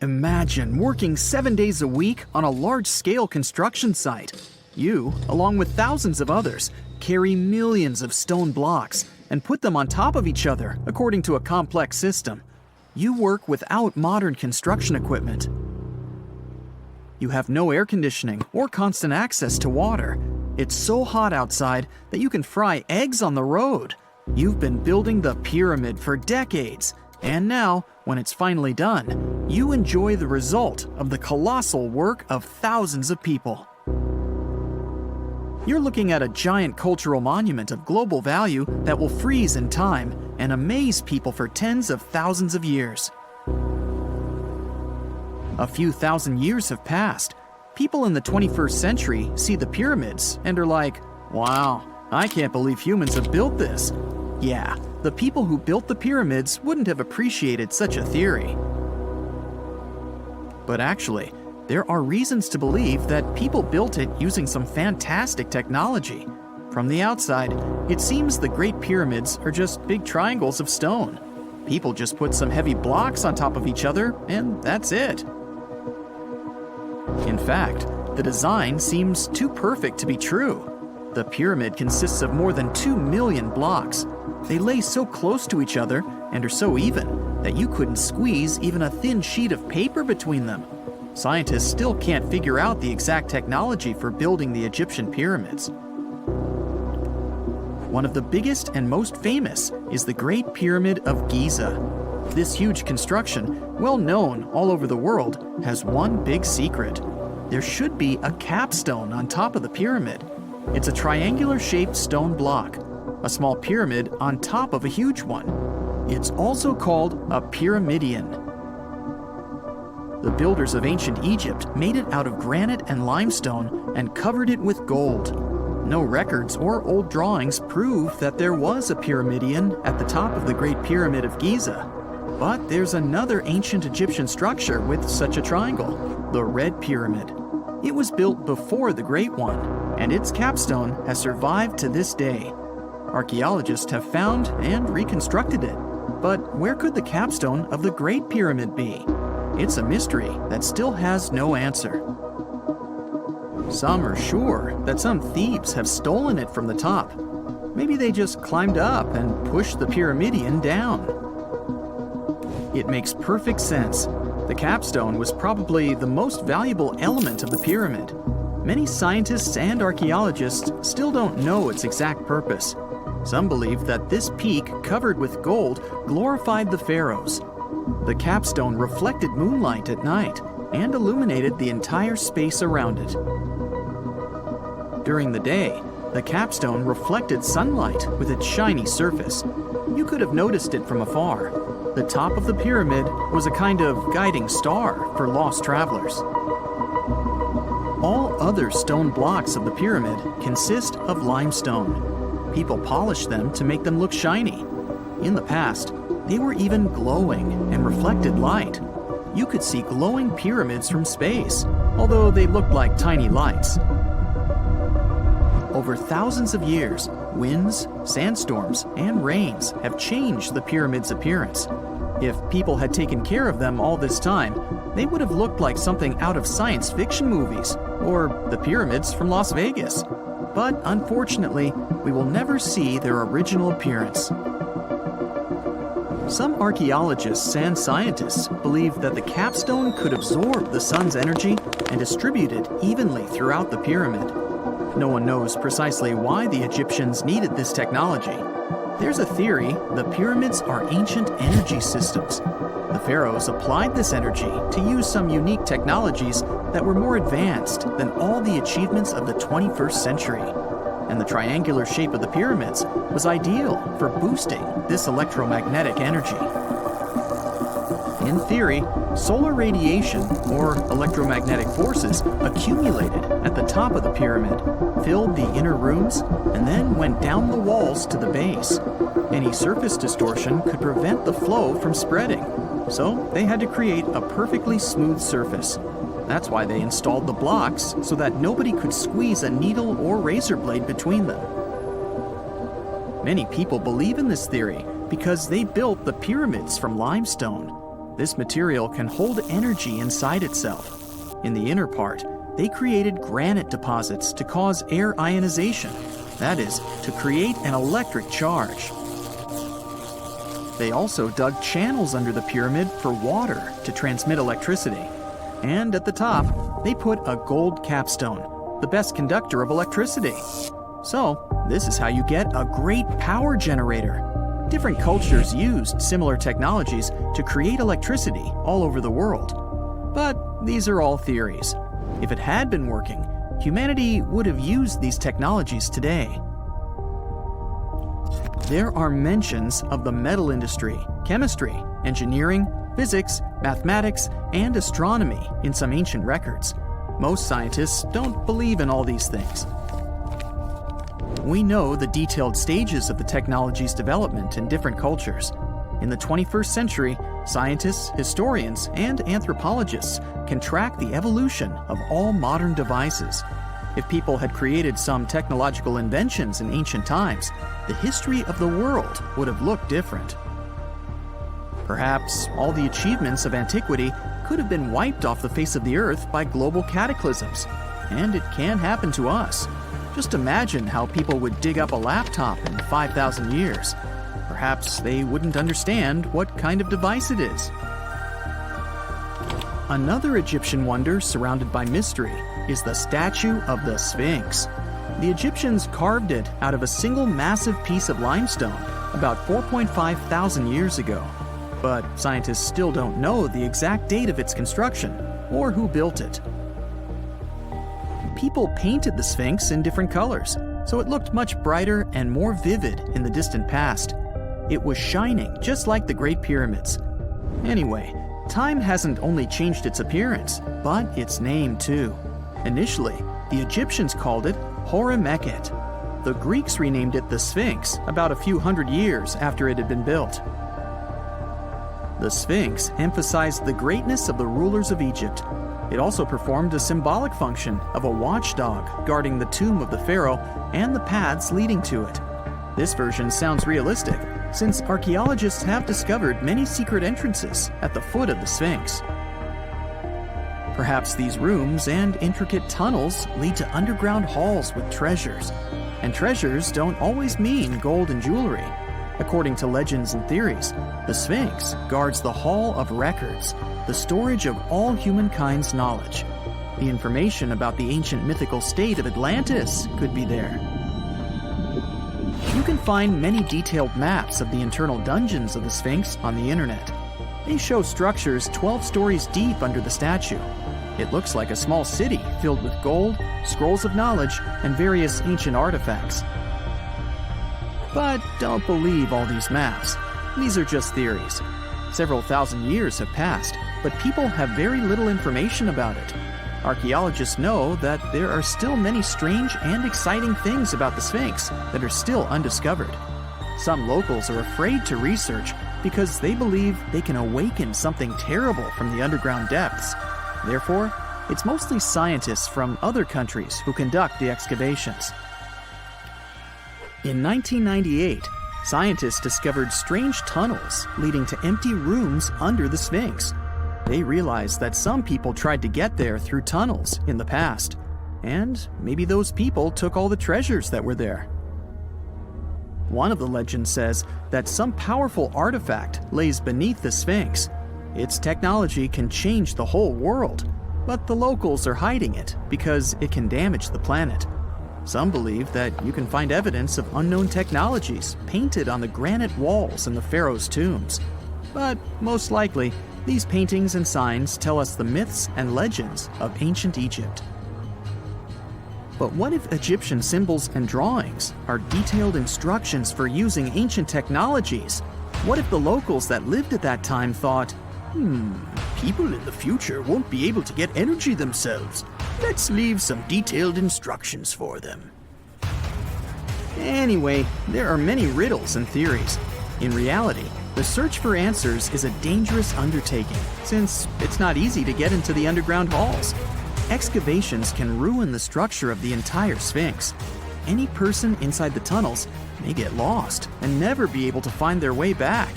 Imagine working 7 days a week on a large-scale construction site. You, along with thousands of others, carry millions of stone blocks and put them on top of each other according to a complex system. You work without modern construction equipment. You have no air conditioning or constant access to water. It's so hot outside that you can fry eggs on the road. You've been building the pyramid for decades, and now, when it's finally done, you enjoy the result of the colossal work of thousands of people. You're looking at a giant cultural monument of global value that will freeze in time and amaze people for tens of thousands of years. A few thousand years have passed. People in the 21st century see the pyramids and are like, "Wow, I can't believe humans have built this." Yeah, the people who built the pyramids wouldn't have appreciated such a theory. But actually, there are reasons to believe that people built it using some fantastic technology. From the outside, it seems the Great Pyramids are just big triangles of stone. People just put some heavy blocks on top of each other, and that's it. In fact, the design seems too perfect to be true. The pyramid consists of more than 2 million blocks. They lay so close to each other and are so even that you couldn't squeeze even a thin sheet of paper between them. Scientists still can't figure out the exact technology for building the Egyptian pyramids. One of the biggest and most famous is the Great Pyramid of Giza. This huge construction, well known all over the world, has one big secret. There should be a capstone on top of the pyramid. It's a triangular-shaped stone block, a small pyramid on top of a huge one. It's also called a pyramidion. The builders of ancient Egypt made it out of granite and limestone and covered it with gold. No records or old drawings prove that there was a pyramidion at the top of the Great Pyramid of Giza. But there's another ancient Egyptian structure with such a triangle, the Red Pyramid. It was built before the Great One, and its capstone has survived to this day. Archaeologists have found and reconstructed it. But where could the capstone of the Great Pyramid be? It's a mystery that still has no answer. Some are sure that some thieves have stolen it from the top. Maybe they just climbed up and pushed the pyramidion down. It makes perfect sense. The capstone was probably the most valuable element of the pyramid. Many scientists and archaeologists still don't know its exact purpose. Some believe that this peak covered with gold glorified the pharaohs. The capstone reflected moonlight at night and illuminated the entire space around it. During the day, the capstone reflected sunlight with its shiny surface. You could have noticed it from afar. The top of the pyramid was a kind of guiding star for lost travelers. All other stone blocks of the pyramid consist of limestone. People polished them to make them look shiny. In the past, they were even glowing and reflected light. You could see glowing pyramids from space, although they looked like tiny lights. Over thousands of years, winds, sandstorms, and rains have changed the pyramid's appearance. If people had taken care of them all this time, they would have looked like something out of science fiction movies, or the pyramids from Las Vegas. But unfortunately, we will never see their original appearance. Some archaeologists and scientists believe that the capstone could absorb the sun's energy and distribute it evenly throughout the pyramid. No one knows precisely why the Egyptians needed this technology. There's a theory the pyramids are ancient energy systems. The pharaohs applied this energy to use some unique technologies that were more advanced than all the achievements of the 21st century. And the triangular shape of the pyramids was ideal for boosting this electromagnetic energy. In theory, solar radiation, or electromagnetic forces, accumulated at the top of the pyramid, filled the inner rooms, and then went down the walls to the base. Any surface distortion could prevent the flow from spreading, so they had to create a perfectly smooth surface. That's why they installed the blocks so that nobody could squeeze a needle or razor blade between them. Many people believe in this theory because they built the pyramids from limestone. This material can hold energy inside itself. In the inner part, they created granite deposits to cause air ionization, that is, to create an electric charge. They also dug channels under the pyramid for water to transmit electricity. And at the top, they put a gold capstone, the best conductor of electricity. So, this is how you get a great power generator. Different cultures used similar technologies to create electricity all over the world. But these are all theories. If it had been working, humanity would have used these technologies today. There are mentions of the metal industry, chemistry, engineering, physics, mathematics, and astronomy in some ancient records. Most scientists don't believe in all these things. We know the detailed stages of the technology's development in different cultures. In the 21st century, scientists, historians, and anthropologists can track the evolution of all modern devices. If people had created some technological inventions in ancient times, the history of the world would have looked different. Perhaps all the achievements of antiquity could have been wiped off the face of the earth by global cataclysms, and it can happen to us. Just imagine how people would dig up a laptop in 5,000 years. Perhaps they wouldn't understand what kind of device it is. Another Egyptian wonder surrounded by mystery is the statue of the Sphinx. The Egyptians carved it out of a single massive piece of limestone about 4.5 thousand years ago. But scientists still don't know the exact date of its construction or who built it. People painted the Sphinx in different colors, so it looked much brighter and more vivid in the distant past. It was shining just like the Great Pyramids. Anyway, time hasn't only changed its appearance, but its name too. Initially, the Egyptians called it Hor-Mekhet. The Greeks renamed it the Sphinx about a few hundred years after it had been built. The Sphinx emphasized the greatness of the rulers of Egypt. It also performed a symbolic function of a watchdog guarding the tomb of the pharaoh and the paths leading to it. This version sounds realistic, since archaeologists have discovered many secret entrances at the foot of the Sphinx. Perhaps these rooms and intricate tunnels lead to underground halls with treasures. And treasures don't always mean gold and jewelry. According to legends and theories, the Sphinx guards the Hall of Records, the storage of all humankind's knowledge. The information about the ancient mythical state of Atlantis could be there. You can find many detailed maps of the internal dungeons of the Sphinx on the internet. They show structures 12 stories deep under the statue. It looks like a small city filled with gold, scrolls of knowledge, and various ancient artifacts. But don't believe all these maps. These are just theories. Several thousand years have passed, but people have very little information about it. Archaeologists know that there are still many strange and exciting things about the Sphinx that are still undiscovered. Some locals are afraid to research because they believe they can awaken something terrible from the underground depths. Therefore, it's mostly scientists from other countries who conduct the excavations. In 1998, scientists discovered strange tunnels leading to empty rooms under the Sphinx. They realized that some people tried to get there through tunnels in the past, and maybe those people took all the treasures that were there. One of the legends says that some powerful artifact lays beneath the Sphinx. Its technology can change the whole world, but the locals are hiding it because it can damage the planet. Some believe that you can find evidence of unknown technologies painted on the granite walls in the pharaoh's tombs. But most likely, these paintings and signs tell us the myths and legends of ancient Egypt. But what if Egyptian symbols and drawings are detailed instructions for using ancient technologies? What if the locals that lived at that time thought, people in the future won't be able to get energy themselves. Let's leave some detailed instructions for them. Anyway, there are many riddles and theories. In reality, the search for answers is a dangerous undertaking, since it's not easy to get into the underground halls. Excavations can ruin the structure of the entire Sphinx. Any person inside the tunnels may get lost and never be able to find their way back.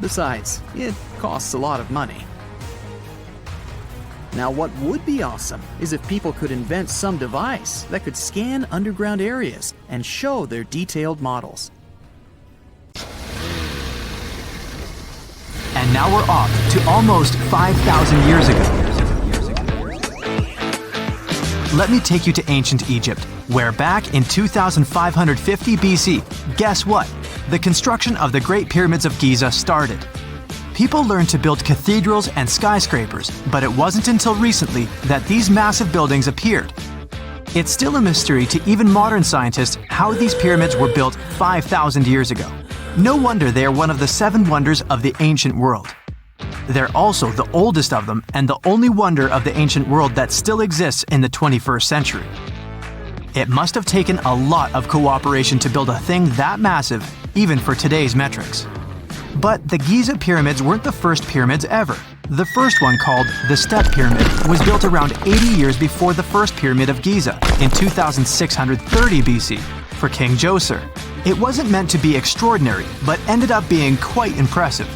Besides, it costs a lot of money. Now, what would be awesome is if people could invent some device that could scan underground areas and show their detailed models. And now we're off to almost 5,000 years ago. Let me take you to ancient Egypt, where back in 2550 BC, guess what? The construction of the Great Pyramids of Giza started. People learned to build cathedrals and skyscrapers, but it wasn't until recently that these massive buildings appeared. It's still a mystery to even modern scientists how these pyramids were built 5,000 years ago. No wonder they are one of the 7 wonders of the ancient world. They're also the oldest of them and the only wonder of the ancient world that still exists in the 21st century. It must have taken a lot of cooperation to build a thing that massive, even for today's metrics. But the Giza pyramids weren't the first pyramids ever. The first one, called the Step Pyramid, was built around 80 years before the first pyramid of Giza in 2630 BC for King Djoser. It wasn't meant to be extraordinary, but ended up being quite impressive.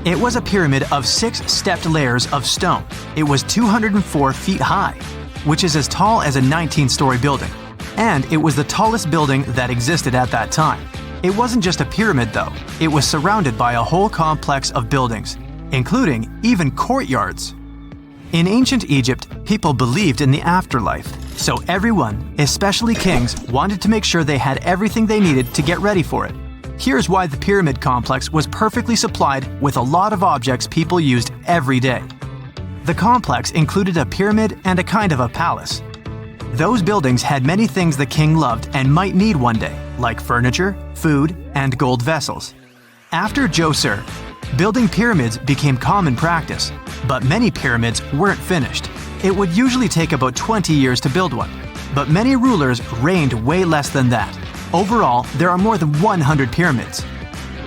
It was a pyramid of 6 stepped layers of stone. It was 204 feet high, which is as tall as a 19-story building. And it was the tallest building that existed at that time. It wasn't just a pyramid though, it was surrounded by a whole complex of buildings, including even courtyards. In ancient Egypt, people believed in the afterlife, so everyone, especially kings, wanted to make sure they had everything they needed to get ready for it. Here's why the pyramid complex was perfectly supplied with a lot of objects people used every day. The complex included a pyramid and a kind of a palace. Those buildings had many things the king loved and might need one day, like furniture, food, and gold vessels. After Djoser, building pyramids became common practice, but many pyramids weren't finished. It would usually take about 20 years to build one, but many rulers reigned way less than that. Overall, there are more than 100 pyramids.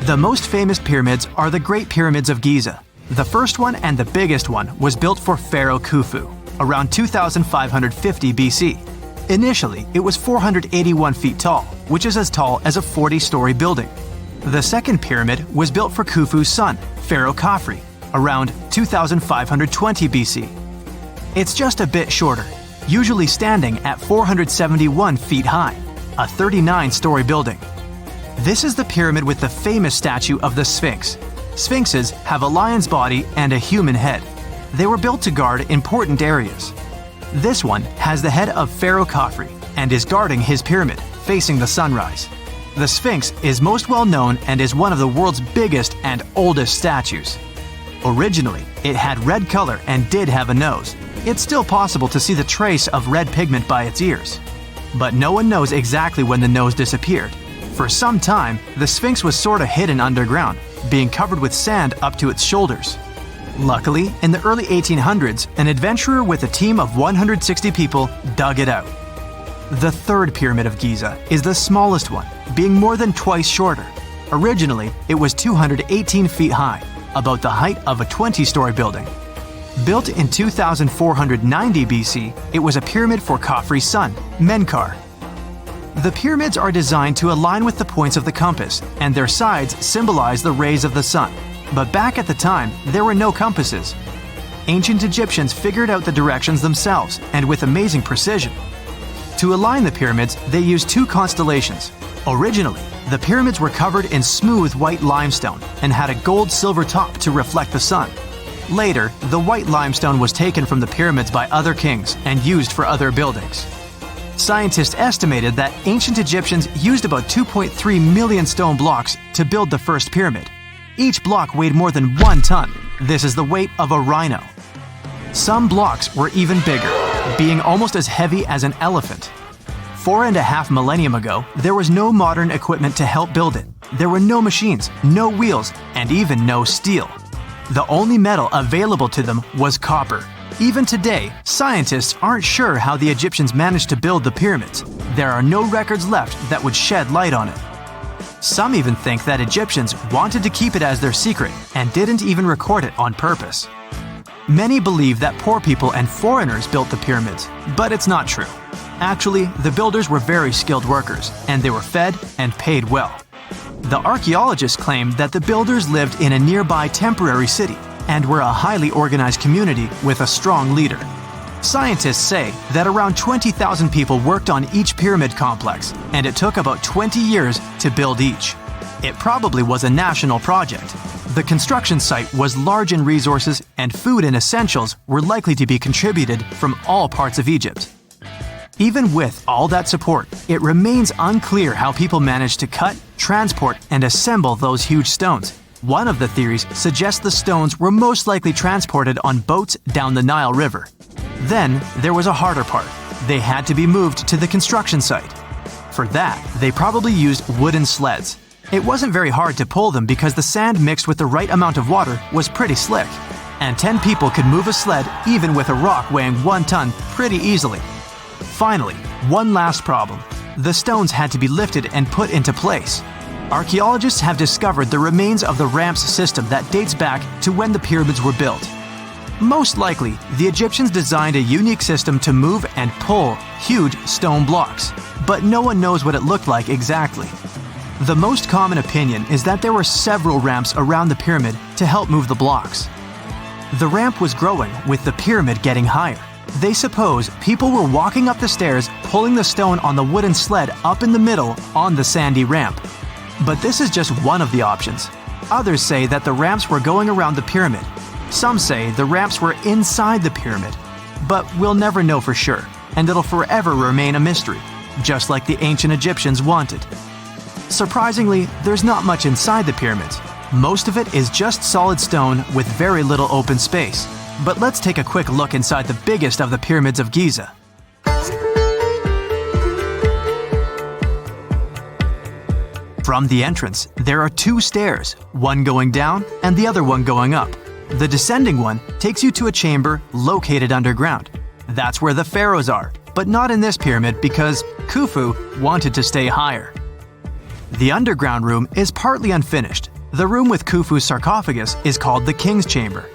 The most famous pyramids are the Great Pyramids of Giza. The first one and the biggest one was built for Pharaoh Khufu, around 2550 BC. Initially, it was 481 feet tall, which is as tall as a 40-story building. The second pyramid was built for Khufu's son, Pharaoh Khafre, around 2520 BC. It's just a bit shorter, usually standing at 471 feet high, a 39-story building. This is the pyramid with the famous statue of the Sphinx. Sphinxes have a lion's body and a human head. They were built to guard important areas. This one has the head of Pharaoh Khafre and is guarding his pyramid, facing the sunrise. The Sphinx is most well known and is one of the world's biggest and oldest statues. Originally, it had red color and did have a nose. It's still possible to see the trace of red pigment by its ears. But no one knows exactly when the nose disappeared. For some time, the Sphinx was sort of hidden underground, being covered with sand up to its shoulders. Luckily, in the early 1800s, an adventurer with a team of 160 people dug it out. The third pyramid of Giza is the smallest one, being more than twice shorter. Originally, it was 218 feet high, about the height of a 20-story building. Built in 2490 BC, it was a pyramid for Khafre's son, Menkaure. The pyramids are designed to align with the points of the compass, and their sides symbolize the rays of the sun. But back at the time, there were no compasses. Ancient Egyptians figured out the directions themselves, and with amazing precision. To align the pyramids, they used two constellations. Originally, the pyramids were covered in smooth white limestone and had a gold-silver top to reflect the sun. Later, the white limestone was taken from the pyramids by other kings and used for other buildings. Scientists estimated that ancient Egyptians used about 2.3 million stone blocks to build the first pyramid. Each block weighed more than 1 ton. This is the weight of a rhino. Some blocks were even bigger, being almost as heavy as an elephant. 4.5 millennia ago, there was no modern equipment to help build it. There were no machines, no wheels, and even no steel. The only metal available to them was copper. Even today, scientists aren't sure how the Egyptians managed to build the pyramids. There are no records left that would shed light on it. Some even think that Egyptians wanted to keep it as their secret and didn't even record it on purpose. Many believe that poor people and foreigners built the pyramids, but it's not true. Actually, the builders were very skilled workers, and they were fed and paid well. The archaeologists claim that the builders lived in a nearby temporary city and were a highly organized community with a strong leader. Scientists say that around 20,000 people worked on each pyramid complex, and it took about 20 years to build each. It probably was a national project. The construction site was large in resources, and food and essentials were likely to be contributed from all parts of Egypt. Even with all that support, it remains unclear how people managed to cut, transport, and assemble those huge stones. One of the theories suggests the stones were most likely transported on boats down the Nile River. Then, there was a harder part. They had to be moved to the construction site. For that, they probably used wooden sleds. It wasn't very hard to pull them because the sand mixed with the right amount of water was pretty slick. And 10 people could move a sled even with a rock weighing 1 ton pretty easily. Finally, one last problem. The stones had to be lifted and put into place. Archaeologists have discovered the remains of the ramps system that dates back to when the pyramids were built. Most likely, the Egyptians designed a unique system to move and pull huge stone blocks, but no one knows what it looked like exactly. The most common opinion is that there were several ramps around the pyramid to help move the blocks. The ramp was growing with the pyramid getting higher. They suppose people were walking up the stairs, pulling the stone on the wooden sled up in the middle on the sandy ramp. But this is just one of the options. Others say that the ramps were going around the pyramid. Some say the ramps were inside the pyramid. But we'll never know for sure, and it'll forever remain a mystery, just like the ancient Egyptians wanted. Surprisingly, there's not much inside the pyramids. Most of it is just solid stone with very little open space. But let's take a quick look inside the biggest of the pyramids of Giza. From the entrance, there are 2 stairs, one going down and the other one going up. The descending one takes you to a chamber located underground. That's where the pharaohs are, but not in this pyramid because Khufu wanted to stay higher. The underground room is partly unfinished, The room with Khufu's sarcophagus is called the King's Chamber.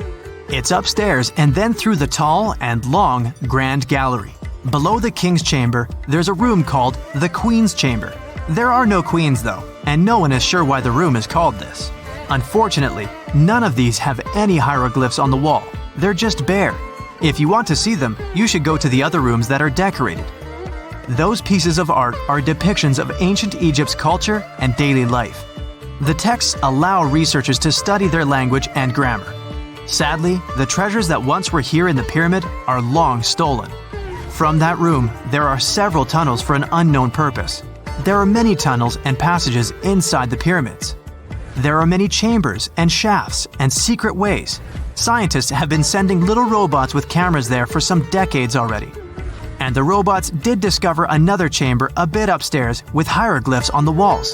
It's upstairs and then through the tall and long Grand Gallery. Below the King's Chamber, there's a room called the Queen's Chamber. There are no queens though, and no one is sure why the room is called this. Unfortunately, none of these have any hieroglyphs on the wall. They're just bare. If you want to see them, you should go to the other rooms that are decorated. Those pieces of art are depictions of ancient Egypt's culture and daily life. The texts allow researchers to study their language and grammar. Sadly, the treasures that once were here in the pyramid are long stolen. From that room, there are several tunnels for an unknown purpose. There are many tunnels and passages inside the pyramids. There are many chambers and shafts and secret ways. Scientists have been sending little robots with cameras there for some decades already. And the robots did discover another chamber a bit upstairs with hieroglyphs on the walls.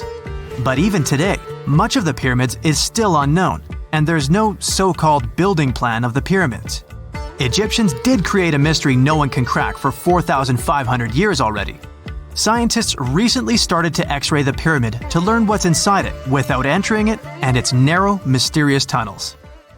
But even today, much of the pyramids is still unknown, and there's no so-called building plan of the pyramids. Egyptians did create a mystery no one can crack for 4,500 years already. Scientists recently started to X-ray the pyramid to learn what's inside it without entering it and its narrow, mysterious tunnels.